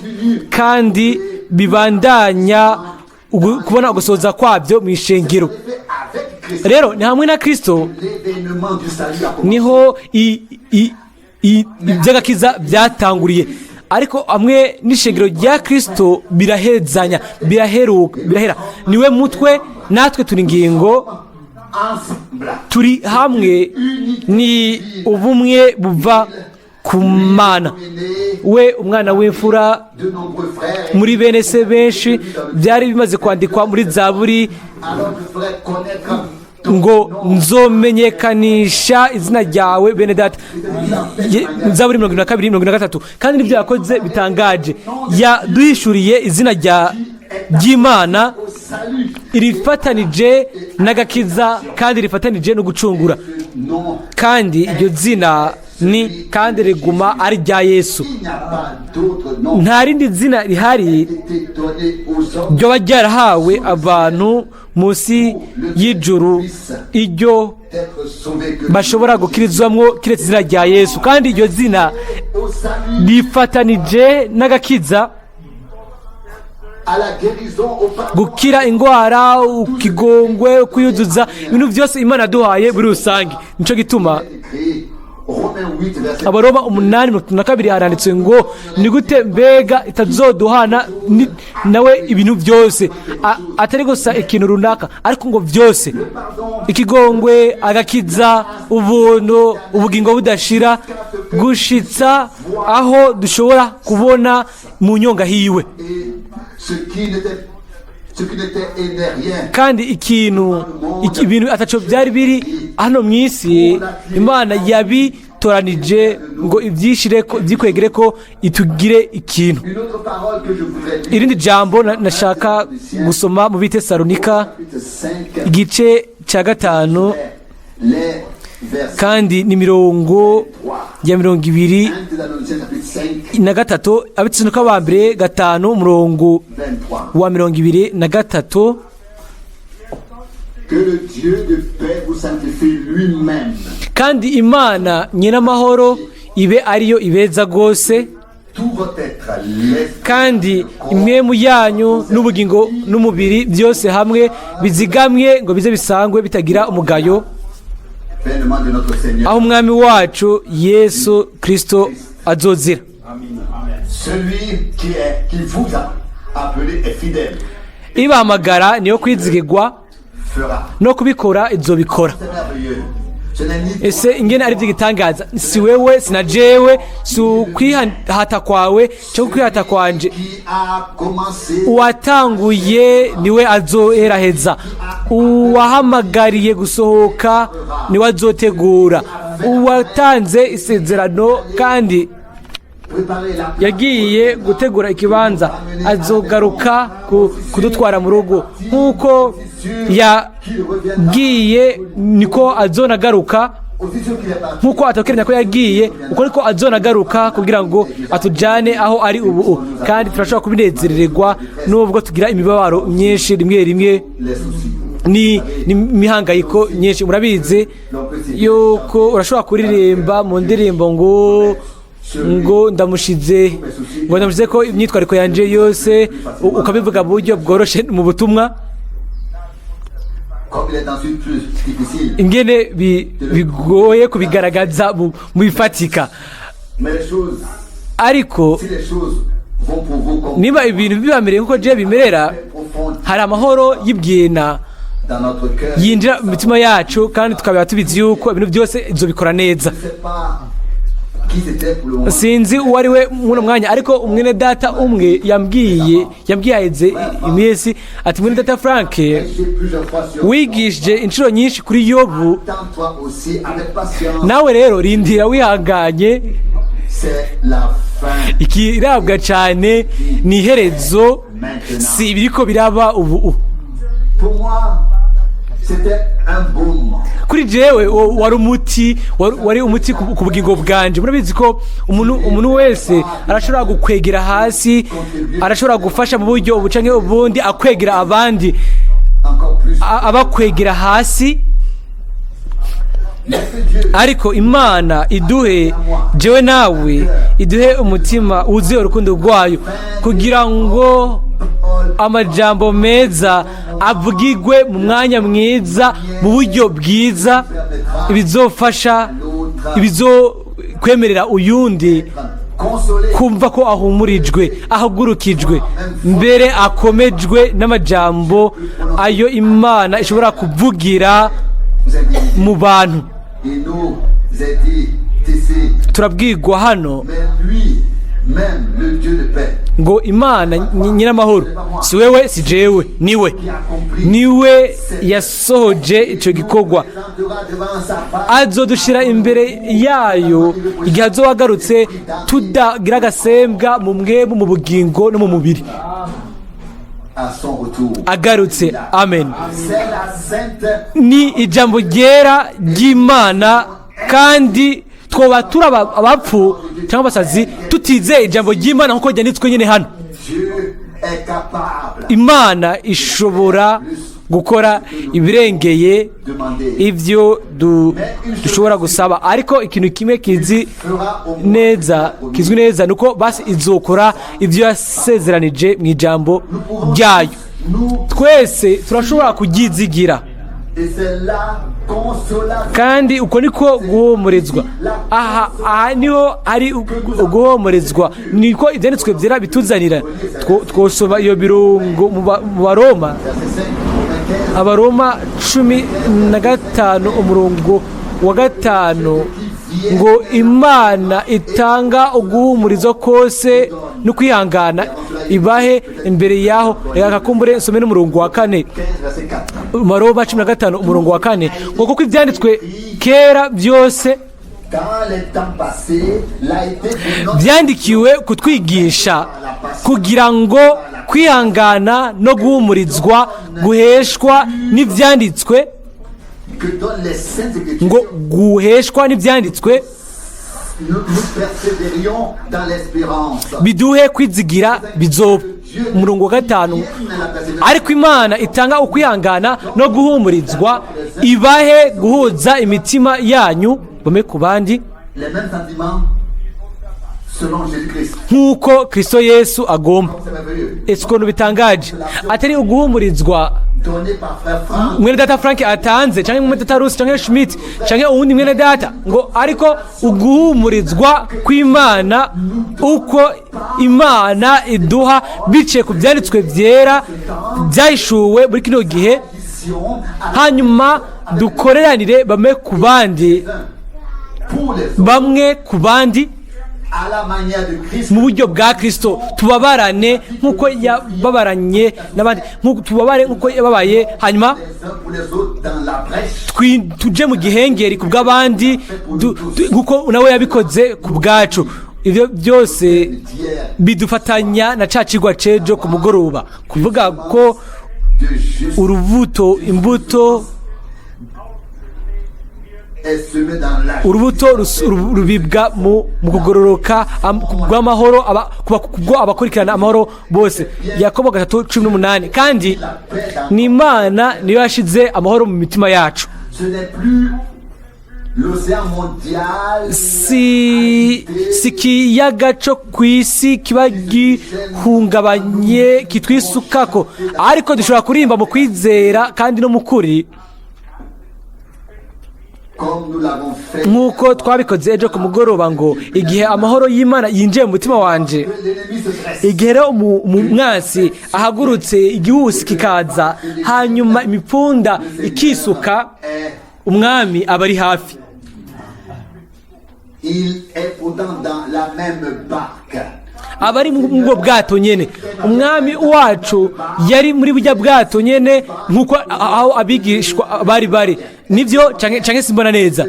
kandi bibandanya kubona gusohoza kwabyo mu ishengero. Rero ni hamwe na Kristo niho iby'agakiza byatanguriye, ariko hamwe n'ishengero rya Kristo birahezanya, birahera. Niwe mutwe, natwe turi ingingo, turi hamwe, ni ubumwe buva ku Mana. We umwana w'imfura muri bene se benshi, byari bimaze kwandikwa muri Zaburi ngo nzomenyekanisha izina ryawe bene data, Zaburi 22:23. kandi n'ibyo yakoze bitangaje, yaduhishuriye izina ry'Imana rifatanije n'agakiza, kandi rifatanije no gucungura, kandi iryo zina ni kandi riguma ari rya Yesu. Nta rindi zina rihari ryoba ryarahawe abantu munsi y'ijuru iryo bashobora gukirizwamwo kiretse izina rya Yesu, kandi iryo zina rifatanije n'agakiza, gukira indwara, ukigongwe, kwiyuzuza, ibintu byose Imana yaduhaye muri rusange. Nico gituma Abaroma 8:22 haranditswe ngo ni gute mbega itazoduhana nawe ibintu byose, atari gusa ikintu runaka, ariko ngo byose: ikigongwe, agakiza, ubuntu, ubugingo budashira, gushitsa aho dushobora kubona mu nyonga hiwe. Kandi ibintu ataco byari biri hano mu isi, Imana yabitoranije ngo ibyikwegere ko itugire ikintu. Irindi jambo nashaka gusoma mu Bitesalonika igice cya 5, kandi ni mirongo ya 23, Abitesalonika ba mbere 5 umurongo wa 23. Kandi Imana nyir'amahoro ibe ariyo ibeza rwose, kandi impwemu yanyu n'ubugingo n'umubiri byose hamwe bizigamye ngo bize bisangwe bitagira umugayo, aho umwami wacu Yesu Kristo azozira. Ibahamagara niyo kwizigirwa, no kubikora izobikora. Ese ingene ari by'igitangaza, si wewe, sina jewe, si ukwihata kwawe cyo kwihata kwanje. Uwatanguye niwe azoheraheza, uwahamagariye gusohoka niwe azotegura, uwatanze isezerano kandi yagiye gutegura ikibanza azogaruka kudutwara mu rugo. Nk'uko yagiye niko azonagaruka, nk'uko atakeranya ko yagiye uko niko azonagaruka kugira ngo atujane aho ari ubu. Kandi turashobora kubinezererwa nubwo tugira imibabaro myinshi, rimwe rimwe ni imihangayiko myinshi. Murabizi yuko urashobora kuririmba mu ndirimbo ngo ndamushize ko imyitwariko yanje yose, ukabivuga mu buryo bworoshe mu butumwa, ingene bigoye kubigaragaza mu bifatika. Ariko niba ibintu bibamereye nkuko je bimerera, hari amahoro y'ibwina yinjira mu mitima yacu, kandi tukaba tubizi yuko ibintu byose izobikora neza. Sinzi uwo ari we muno mwanya, ariko umwene data umwe yambwiye aheze imisi ati, mwene data Frank, wigishije inshuro nyinshi kuri Yobu, nawe rero rindira wihanganye, ikirabwa cyane ni iherezo, si ibiriko biraba ubu. kuri jewe wari umuti ku bugingo bwanje. Murabizi ko umuntu wese arashobora gukwegera hasi, arashobora gufasha mu buryo bucanke ubundi akwegera abandi, abakwegera hasi. Ariko Imana iduhe, jewe nawe, iduhe umutima wuzuye urukundo rwayo, kugira ngo amajambo meza avugigwe mu mwanya mwiza, mu buryo bwiza, ibizofasha, ibizokwemerera uyundi kumva ko ahumurijwe, ahagurukijwe, mbere akomejwe n'amajambo ayo Imana ishobora kuvugira mu bantu. Turabwirwa hano ngo Imana nyiramahoro, si wewe si jewe, niwe yasohoje icyo gikorwa. Azodushira imbere yayo igihe azoba agarutse, tudagira agasembwa mu mwemu, mu bugingo no mu mubiri. Agarutse, amen. Ni ijambo ryera ry'Imana, kandi twoba turaba abapfu cyangwa abasazi tutizeye ijambo ry'Imana nkuko ryanditswe nyine hano. Imana ishobora gukora ibirengeye ibyo dushobora gusaba, ariko ikintu kimwe kizwi neza nuko basi izokora ibyo yasezeranije mu ijambo ryayo. Twese turashobora kubyizigira, kandi uko niko guhumurizwa. Aha niho ari guhumurizwa, niko ibyanditswe byera bituzanira. Twosoma iyo birungo mu Baroma, Abaroma 15 umurongo wa 5, ngo Imana itanga uguhumurizo kose no kwihangana ibahe imbere yaho. Reka kumbure nsome n'umurongo wa 4, Abaroma 15 umurongo wa 4, ngo kuko ibyanditswe kera byose byandikiwe kutwigisha, kugira ngo kwihangana no guhumurizwa guheshwa n'ibyanditswe, ngo guheshwa n'ibyanditswe biduhe kwizigira bizoba. Umurongo wa 5, ariko Imana itanga ukwihangana no guhumurizwa ibahe guhuza imitima yanyu bome ku bandi nk'uko Kristo Yesu agomba. Ese ukuntu bitangaje, atari uguhumurizwa mwene data Frank atanze, cyangwa mwene data Rusi, cyangwa Schmidt, cyangwa uwundi mwene data, ngo ariko uguhumurizwa kw'Imana, uko Imana iduha biciye ku byanditswe byera byahishuwe muri kino gihe, hanyuma dukoreranire bamwe ku bandi mu buryo bwa Kristo, tubabarane nk'uko yababaranye n'abandi, tubabare nk'uko yababaye, hanyuma tuje mu gihengeri ku bw'abandi nk'uko nawe yabikoze ku bwacu. Ibyo byose bidufatanya na ca cigwa cejo ku mugoroba, kuvuga ko urubuto rubibwa mu kugororoka bw'amahoro kubwo abakurikirana amahoro bose. Yakobo 3:18, kandi ni Imana niyo yashize amahoro mu mitima yacu. Si ikiyaga cyo ku isi kiba gihungabanye kitwisukako, ariko dushobora kurimba mu kwizera kandi no mu kuri, nk'uko twabikoze ejo ku mugoroba, ngo igihe amahoro y'Imana yinjiye mu mutima wanje, igihe rero umwansi ahagurutse, igihusi kikaza, hanyuma imipfunda ikisuka, umwami aba ari hafi. aba ari mu bwato nyene. Umwami wacu yari muri bujya bwato nyene nk'uko aho abigishwa bari nivyo canke simbona neza,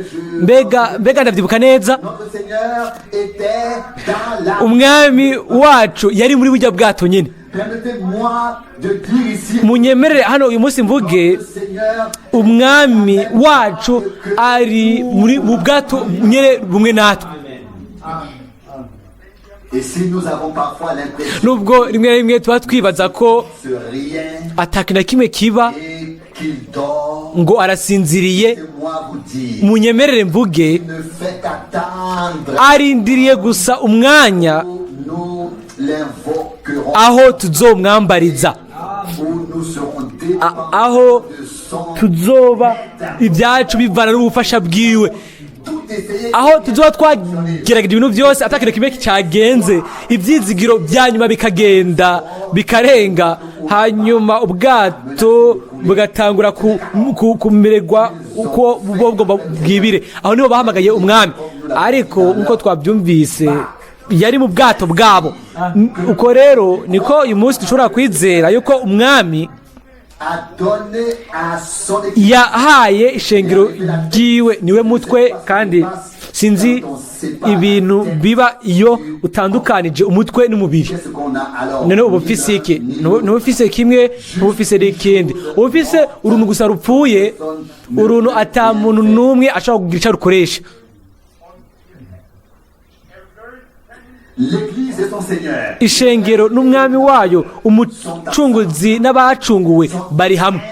mbega ndavyibuka neza. Umwami wacu yari muri bujya bwato nyene, munyemerere hano uyu munsi mvuge umwami wacu ari mu bwato nyine bumwe natwe. nubwo rimwe na rimwe tuba twibaza ko atakintu na kimwe kiba ngo arasinziriye, munyemerere mvuge arindiriye gusa umwanya aho tuzomwambariza, aho tuzoba ibyacu bivana n'ubufasha bwiwe, aho tuzoba twagerageje ibintu byose atakintu kimwe cyagenze, ibyizigiro bya nyuma bikagenda bikarenga, hanyuma ubwato bugatangura kumererwa uko bugomba bwibire. Aho niho bahamagaye umwami, ariko nk'uko twabyumvise yari mu bwato bwabo. Uko rero niko uyu munsi dushobora kwizera yuko umwami yahaye ishengero ryiwe, niwe mutwe, kandi sinzi ibintu biba iyo utandukanije umutwe n'umubiri. none uba ufise iki? ntuba ufise kimwe, ntuba ufise n'ikindi. uba ufise uruntu gusa rupfuye, uruntu ata muntu n'umwe ashobora kugira icyo arukoresha. ishengero n'umwami wayo, umucunguzi n'abacunguwe bari hamwe,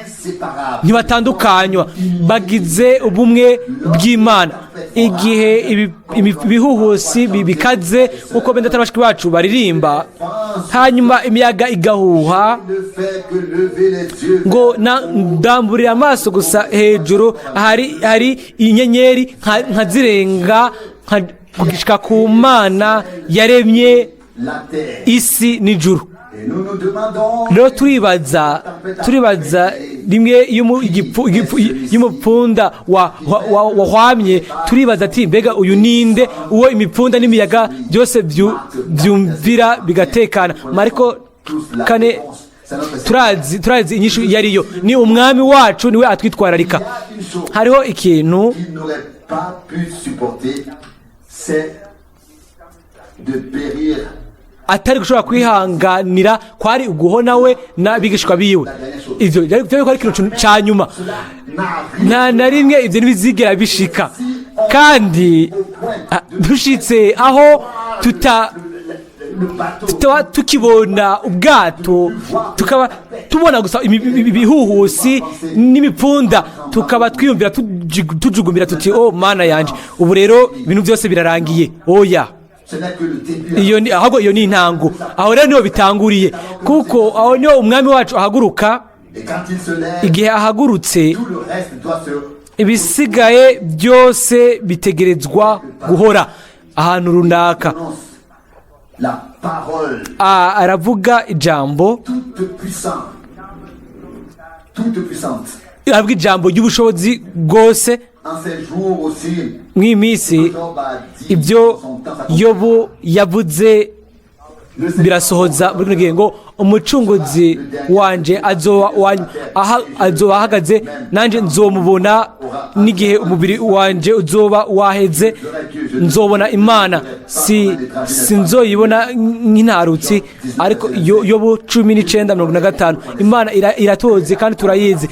ntibatandukanywa, bagize ubumwe bw'Imana. igihe ibihuhusi bikaze nk'uko benda abashiki bacu baririmba, hanyuma imiyaga igahuha, ngo ndamburira amaso gusa hejuru, hari inyenyeri nka zirenga kugishika ku Mana yaremye isi n'ijuru. rero turibaza rimwe iyo umupfunda wahwamye, turibaza ati mbega uyu ninde uwo imipfunda n'imiyaga byose byumvira bigatekana. Mariko 4 turazi inyishu iyo ariyo, ni umwami wacu, niwe atwitwararika. hariho ikintu atari gushobora kwihanganira, kwari uguhona we n'abigishwa biwe. ivyo ko ari ikintu cya nyuma, nta na rimwe ivyo ntibizigera bishika. kandi dushitse aho tutaba tukibona ubwato, tukaba tubona gusa ibihuhusi n'imipfunda, tukaba twiyumvira tujugumira tuti oh Mana yanje, ubu rero ibintu byose birarangiye. oya, ahubwo iyo ni intango. aho rero niho bitanguriye, kuko aho niho umwami wacu ahaguruka. igihe ahagurutse, ibisigaye byose bitegerezwa guhora ahantu runaka. aravuga ijambo, aravuga ijambo ry'ubushobozi bwose. mw'iyi minsi ibyo Yobu yavuze birasohoza muri kino gihe, ngo umucunguzi wanje azoba ahagaze, nanjye nzomubona n'igihe umubiri wanje uzoba waheze, nzobona Imana, sinzoyibona nk'intarutsi. ariko Yobu 19:5, Imana iratoze kandi turayizi.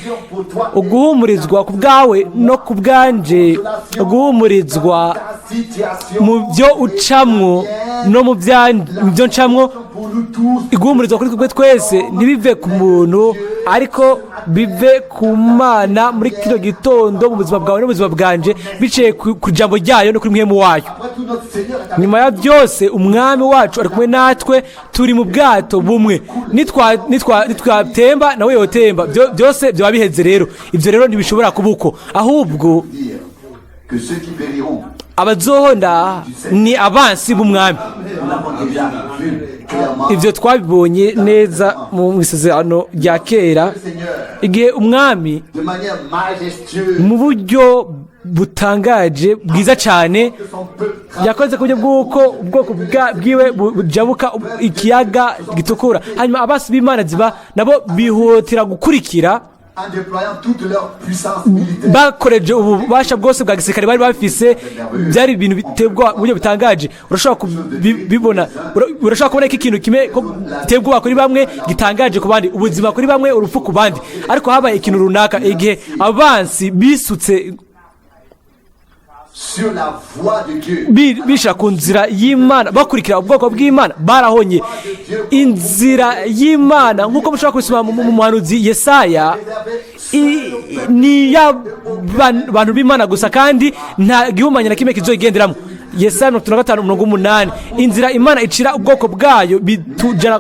uguhumurizwa ku bwawe no ku bwanje, uguhumurizwa mu byo ucamwo no mu byo ncamwo, iguhumurizwa kuri twe twese, ntibive ku muntu ariko bive ku Mana muri kino gitondo, mu buzima bwawe no mu buzima bwanje, biciye ku jambo ryayo no kuri mwemu wayo. nyuma ya byose umwami wacu ari kumwe natwe, turi mu bwato bumwe. nitwatemba nawe yotemba, byose byaba biheze. rero ibyo rero ntibishobora kuba uko, ahubwo abazohonda ni abansi b'umwami. ibyo twabibonye neza mu isezerano rya kera, igihe umwami mu buryo butangaje bwiza cyane yakoze ku buryo bw'uko ubwoko bwiwe bujabuka ikiyaga gitukura, hanyuma abasi b'Imana nabo bihutira gukurikira en déployant toute leur puissance militaire. bakoreje ububasha bwose bwa gisirikare bari bafise, byari ibintu bitebwa mu buryo butangaje. Urashobora kubibona, urashobora kubona ko ikintu kimwe ko gitebwa kuri bamwe gitangaje ku bandi, ubuzima kuri bamwe, urupfu ku bandi. Ariko habaye ikintu runaka igihe abansi bisutse Sur la voie de Dieu. bishira ku nzira y'Imana, bakurikira ubwoko bw'Imana, barahonye inzira y'Imana. Nk'uko mushobora kubisoma mu muhanuzi Yesaya, ni y'abantu b'Imana gusa, kandi nta gihumanya na kimwe kizoyigenderamo. Yesaya 55:8, inzira Imana icira ubwoko bwayo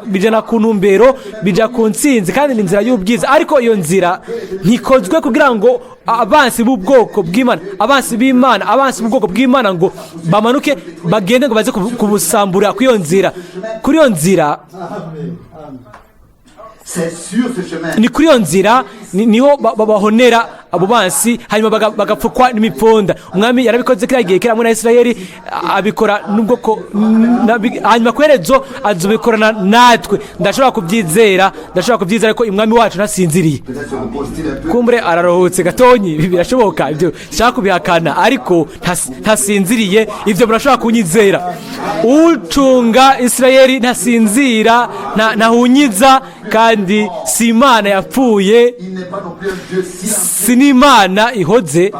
bijana ku ntumbero, bija ku ntsinzi, kandi ni inzira y'ubwiza. Ariko iyo nzira ntikozwe kugira ngo abansi b'ubwoko bw'Imana, abansi b'Imana, abansi b'ubwoko bw'Imana ngo bamanuke bagende ngo baze kubusambura kuri iyo nzira. Ni kuri iyo nzira niho babahonera abo bansi, hanyuma bagapfukwa n'imiponda. Umwami yarabikoze kiriya gihe kera muri Isirayeli, abikora n'ubwoko, hanyuma kwerezo azobikorana natwe. Ndashobora kubyizera ko umwami wacu ntasinziriye. Kumbure araruhutse gatonyi, birashoboka, ibyo nshaka kubihakana, ariko ntasinziriye. Ibyo murashobora kunyizera. Ucunga Isirayeli ntasinzira, ntahunyiza, kandi si Imana yapfuye, si n'Imana ihoze.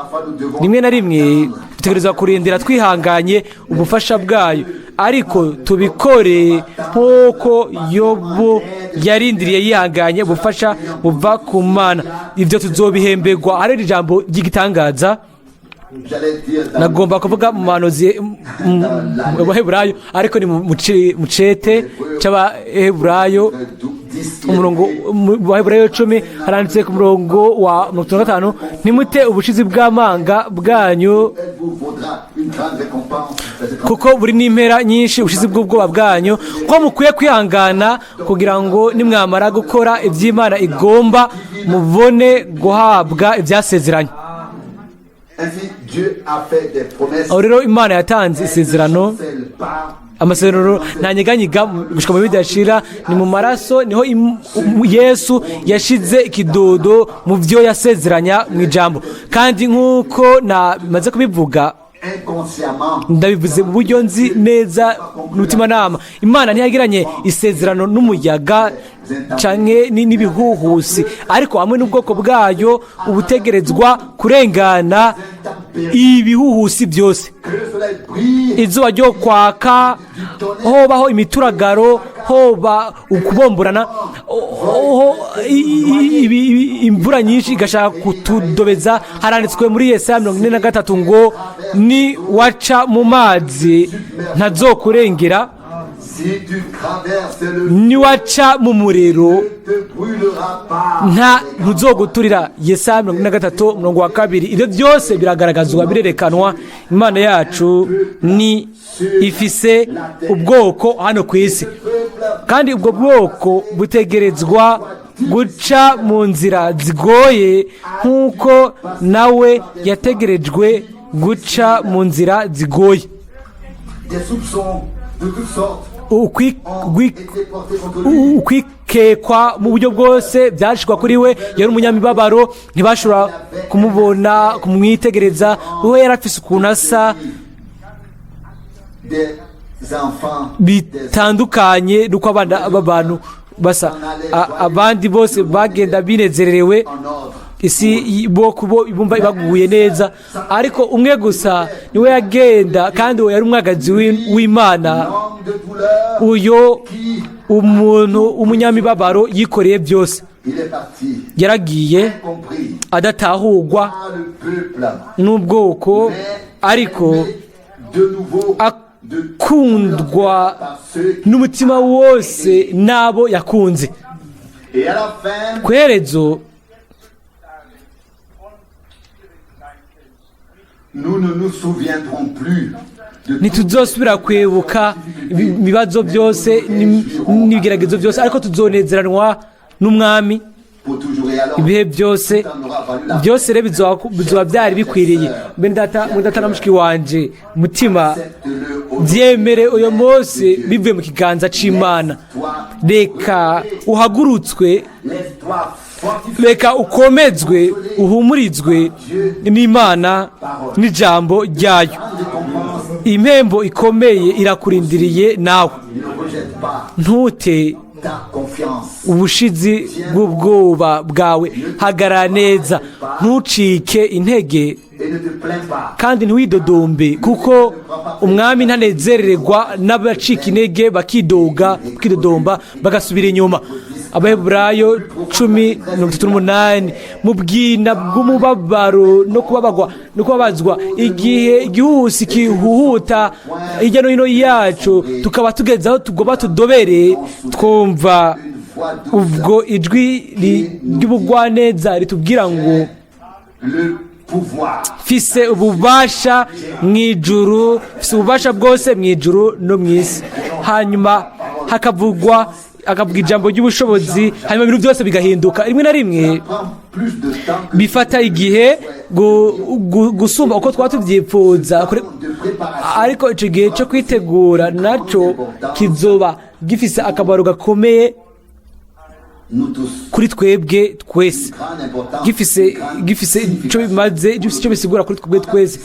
Rimwe na rimwe dutegerezwa kurindira twihanganye ubufasha bwayo, ariko tubikore nk'uko Yobu yarindiriye yihanganye ubufasha buva ku Mana. Ibyo tuzobihemberwa. Hari ijambo ry'igitangaza nagomba kuvuga mu manuzi mu Baheburayo, ariko ni mu cete cy'Abaheburayo, umurongo mu Baheburayo 10 haranditse ku murongo wa 55, nimute ubushizi bw'amanga bwanyu, kuko buri n'impera nyinshi ubushizi bw'ubwoba bwanyu, ko mukwiye kwihangana kugira ngo nimwamara gukora iby'Imana igomba mubone guhabwa ibyasezeranye. Aho rero Imana yatanze isezerano, amasezerano ntanyeganyiga gushika mu bidashira, ni mu maraso niho Yesu yashize ikidodo mu byo yasezeranya mu ijambo. Kandi nk'uko maze kubivuga, ndabivuze mu buryo nzi neza n'umutima nama, Imana ntiyagiranye isezerano n'umuyaga canke n'ibihuhusi, ariko hamwe n'ubwoko bwayo ubutegerezwa kurengana ibihuhusi byose. Izuba ryo kwaka, hobaho imituragaro, hoba ukubomborana, imvura nyinshi igashaka kutudobeza. Haranditswe muri Yesaya 43 ngo ni waca mu mazi ntazokurengera, ni waca mu muriro ntuzoguturira. Yesaya 43:2. Ibyo byose biragaragazwa, birerekanwa. Imana yacu ni ifise ubwoko hano ku isi, kandi ubwo bwoko butegerezwa guca mu nzira zigoye, nk'uko nawe yategerejwe guca mu nzira zigoye. Ukwikekwa mu buryo bwose byashikwa kuri we. Yari umunyamibabaro, ntibashobora kumubona, kumwitegereza. We yarafise ukuntu asa bitandukanye nuko abana b'abantu basa. Abandi bose bagenda binezererewe, isi kubo ibumva ibaguye neza, ariko umwe gusa niwe yagenda, kandi we yari umwagazi w'Imana. Uyo umuntu umunyamibabaro yikoreye byose, yaragiye adatahurwa n'ubwoko, ariko akundwa n'umutima wose n'abo yakunze. Kwerezo ntituzosubira kwibuka ibibazo byose n'ibigeragezo byose, ariko tuzonezeranwa n'umwami ibihe byose. Byose rero bizoba byari bikwiriye. Mudata na mushiki wanje mutima, byemere uyo munsi bivuye mu kiganza c'Imana. Reka uhagurutswe, reka ukomezwe uhumurizwe n'Imana n'ijambo ryayo. Impembo ikomeye irakurindiriye nawe. Ntute ubushizi bw'ubwoba bwawe, hagarara neza, ntucike intege kandi ntiwidodombe, kuko umwami ntanezererwa n'abacika intege bakidodomba bagasubira inyuma. Abaheburayo 10:38 mu bwina bw'umubabaro no kubabazwa igihe igihuhusi kihuhuta hirya no hino yacu, tukaba tugeze aho tugomba tudobere, twumva ubwo ijwi ry'ubugwaneza ritubwira ngo fise ububasha mw'ijuru, fise ububasha bwose mw'ijuru no mw'isi. Hanyuma hakavuga ijambo ry'ubushobozi, hanyuma ibintu byose bigahinduka. Rimwe na rimwe bifata igihe gusumba uko twaba tubyifuza, ariko icyo gihe cyo kwitegura nacyo kizoba gifise akamaro gakomeye kuri twebwe twese, gifise icyo bimaze, gifise icyo bisigura kuri twebwe twese.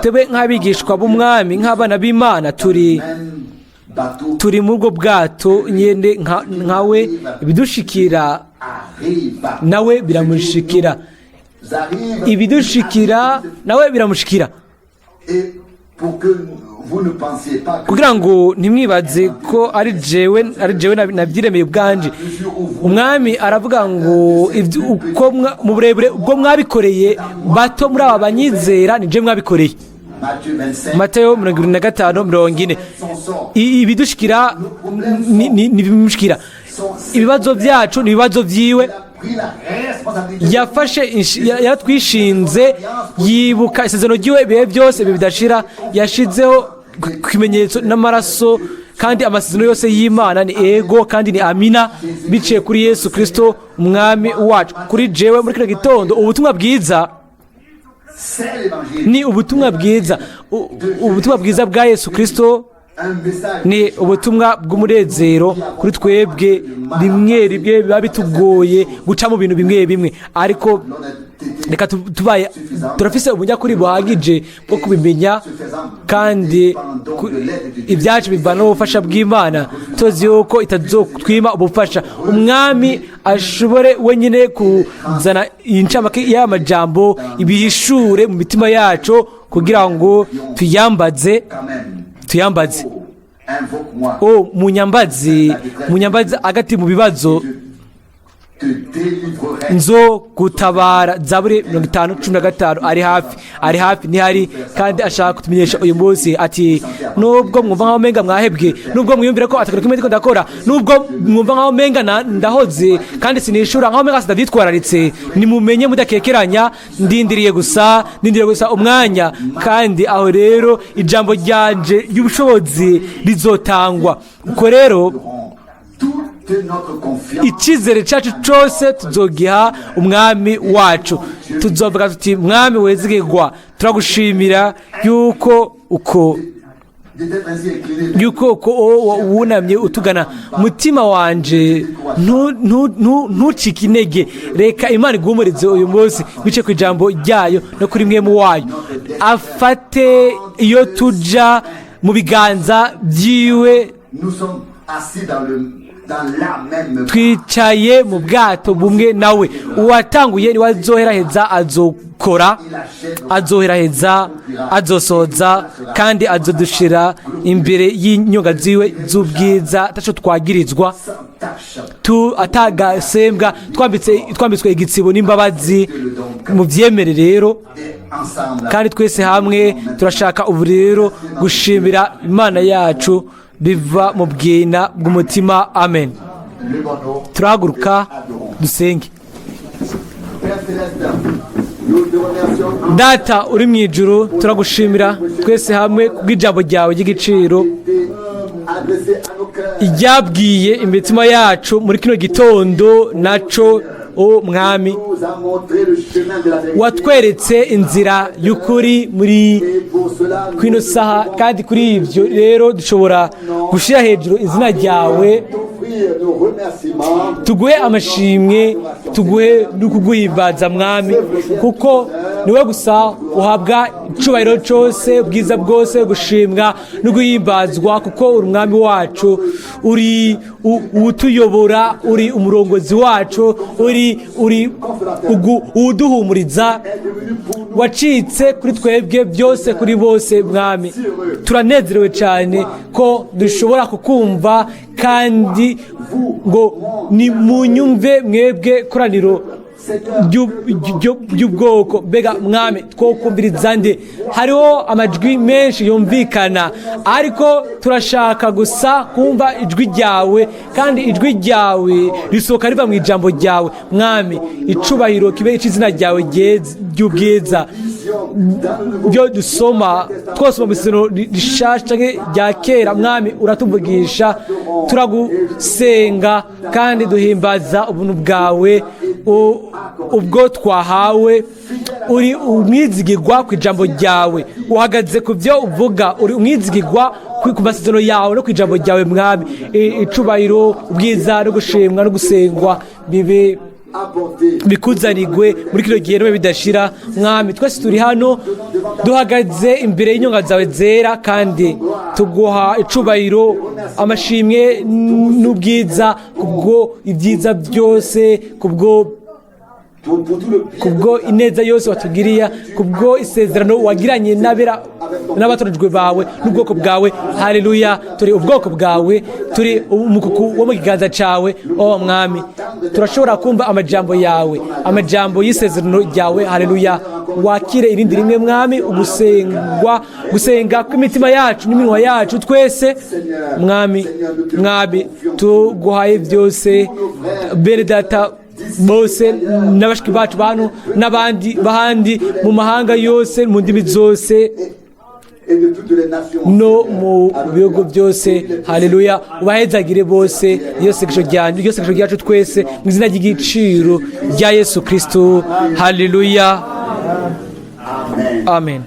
Twebwe nk'abigishwa b'umwami, nk'abana b'Imana, turi muri ubwo bwato nyene nkawe, ibidushikira nawe biramushikira, ibidushikira nawe biramushikira. Kugira ngo ntimwibaze ko ari jewe nabyiremeye ubwanje. Umwami aravuga ngo mu burebure ubwo mwabikoreye bato muri aba banyizera, ni je mwabikoreye. Matayo 25:40. Ibidushikira nibimushikira, ibibazo byacu n'ibibazo byiwe. Yatwishinze, yibuka isezerano ryiwe ibihe byose bidashira, yashizeho ikimenyetso n'amaraso, kandi amasezerano yose y'Imana ni ego kandi ni amina, biciye kuri Yesu Kristo umwami wacu. Kuri jewe muri kino gitondo ubutumwa bwiza ni ubutumwa bwiza bwa Yesu Kristo, ni ubutumwa bw'umunezero kuri twebwe. Rimwe biba bitugoye guca mu bintu bimwe, ariko reka turafise ubunyakuri buhagije bwo kubimenya, kandi ibyacu bivana n'ubufasha bw'Imana. Tuzi yuko itazotwima ubufasha. Umwami ashobore wenyine kuzana incamake y'amajambo, ibihishure mu mitima yacu kugira ngo tuyambaze. Munyambazi agati mu bibazo, nzo gutabara. Zaburi 50:15 ari hafi ntihari, kandi ashaka kutumenyesha uyu munsi ati nubwo mwumva nkaho menga mwahebwe, nubwo mwiyumvira ko atakora kimwe ndakora, nubwo mwumva nkaho menga ndahoze kandi sinishura, nkaho menga sitavyitwararitse, nimumenye mudakekeranya, ndindiriye gusa umwanya, kandi aho rero ijambo ryanje y'ubushobozi rizotangwa. Uko rero icyizere cyacu cyose tuzogiha umwami wacu. Tuzovuga tuti mwami wezigegwa, turagushimira yuko wunamye utugana. Mutima wanje ntucike intege, reka Imana igumurize uyu munsi bice ku ijambo ryayo no kuri mwe mu wayo. Afate iyo tuja mu biganza byiwe, twicaye mu bwato bumwe nawe. Uwatanguye niwe azoheraheza, azoheraheza, azosoza, kandi azodushira imbere y'inyonga ziwe z'ubwiza ataco twagirizwa, atagasembwa, twambitswe igitsibo n'imbabazi. Mu byemere rero, kandi twese hamwe turashaka ubu rero gushimira Imana yacu biva mu bwina bw'umutima. Amen. Turahaguruka dusenge. Data uri mu ijuru, turagushimira twese hamwe kubw'ijambo ryawe ry'igiciro ryabwiye imitima yacu muri kino gitondo. Naco mwami watweretse inzira y'ukuri muri kwino saha, kandi kuri ibyo rero dushobora gushyira hejuru izina ryawe t'offrir nos remerciements. tuguhe amashimwe tuguhe no kuguhimbaza mwami kuko niwe gusa uhabwa icubahiro cyose ubwiza bwose gushimwa no guhimbazwa kuko uri umwami wacu uri utuyobora uri umurongozi wacu uri uduhumuriza wacitse kuri twebwe byose kuri bose mwami turanezerewe cyane ko dushobora kukumva kandi ngo ni mu nyumve mwebwe koraniro by'ubwoko mbega mwami twokumviriza nde hariho amajwi menshi yumvikana ariko turashaka gusa kumva ijwi ryawe kandi ijwi ryawe risohoka riva mu ijambo ryawe mwami icubahiro kibe ic'izina ryawe ry'ubwiza byo dusoma twose mu misino rishasha rya kera mwami uratuvugisha turagusenga kandi duhimbaza ubuntu bwawe ubwo twahawe uri umwizigirwa ku ijambo ryawe uhagaze ku byo uvuga uri umwizigirwa ku masezerano yawe no ku ijambo ryawe mwami icubahiro ubwiza no gushimwa no gusengwa bibe bikuzanigwe muri kino gihe n'ubu bidashira mwami twese turi hano duhagaze imbere y'inyonga zawe zera kandi tuguha icubahiro amashimwe n'ubwiza kubwo ibyiza byose kubwo ineza yose watugiriye kubwo isezerano wagiranye n'abatorejwe bawe n'ubwoko bwawe haleluya turi ubwoko bwawe turi umukuku wo mu kiganza cyawe mwami turashobora kumva amajambo yawe amajambo y'isezerano ryawe haleluya wakire irindi rimwe mwami gusenga kw'imitima yacu n'iminwa yacu twese mwami tuguhaye byose bene data bose n'abashiki bacu bantu n'abandi bahandi mu mahanga yose mu ndimi zose no mu bihugu byose haleluya ubahezagire bose iyo sekesho ryacu twese mu izina ry'igiciro rya Yesu Kristo haleluya amen.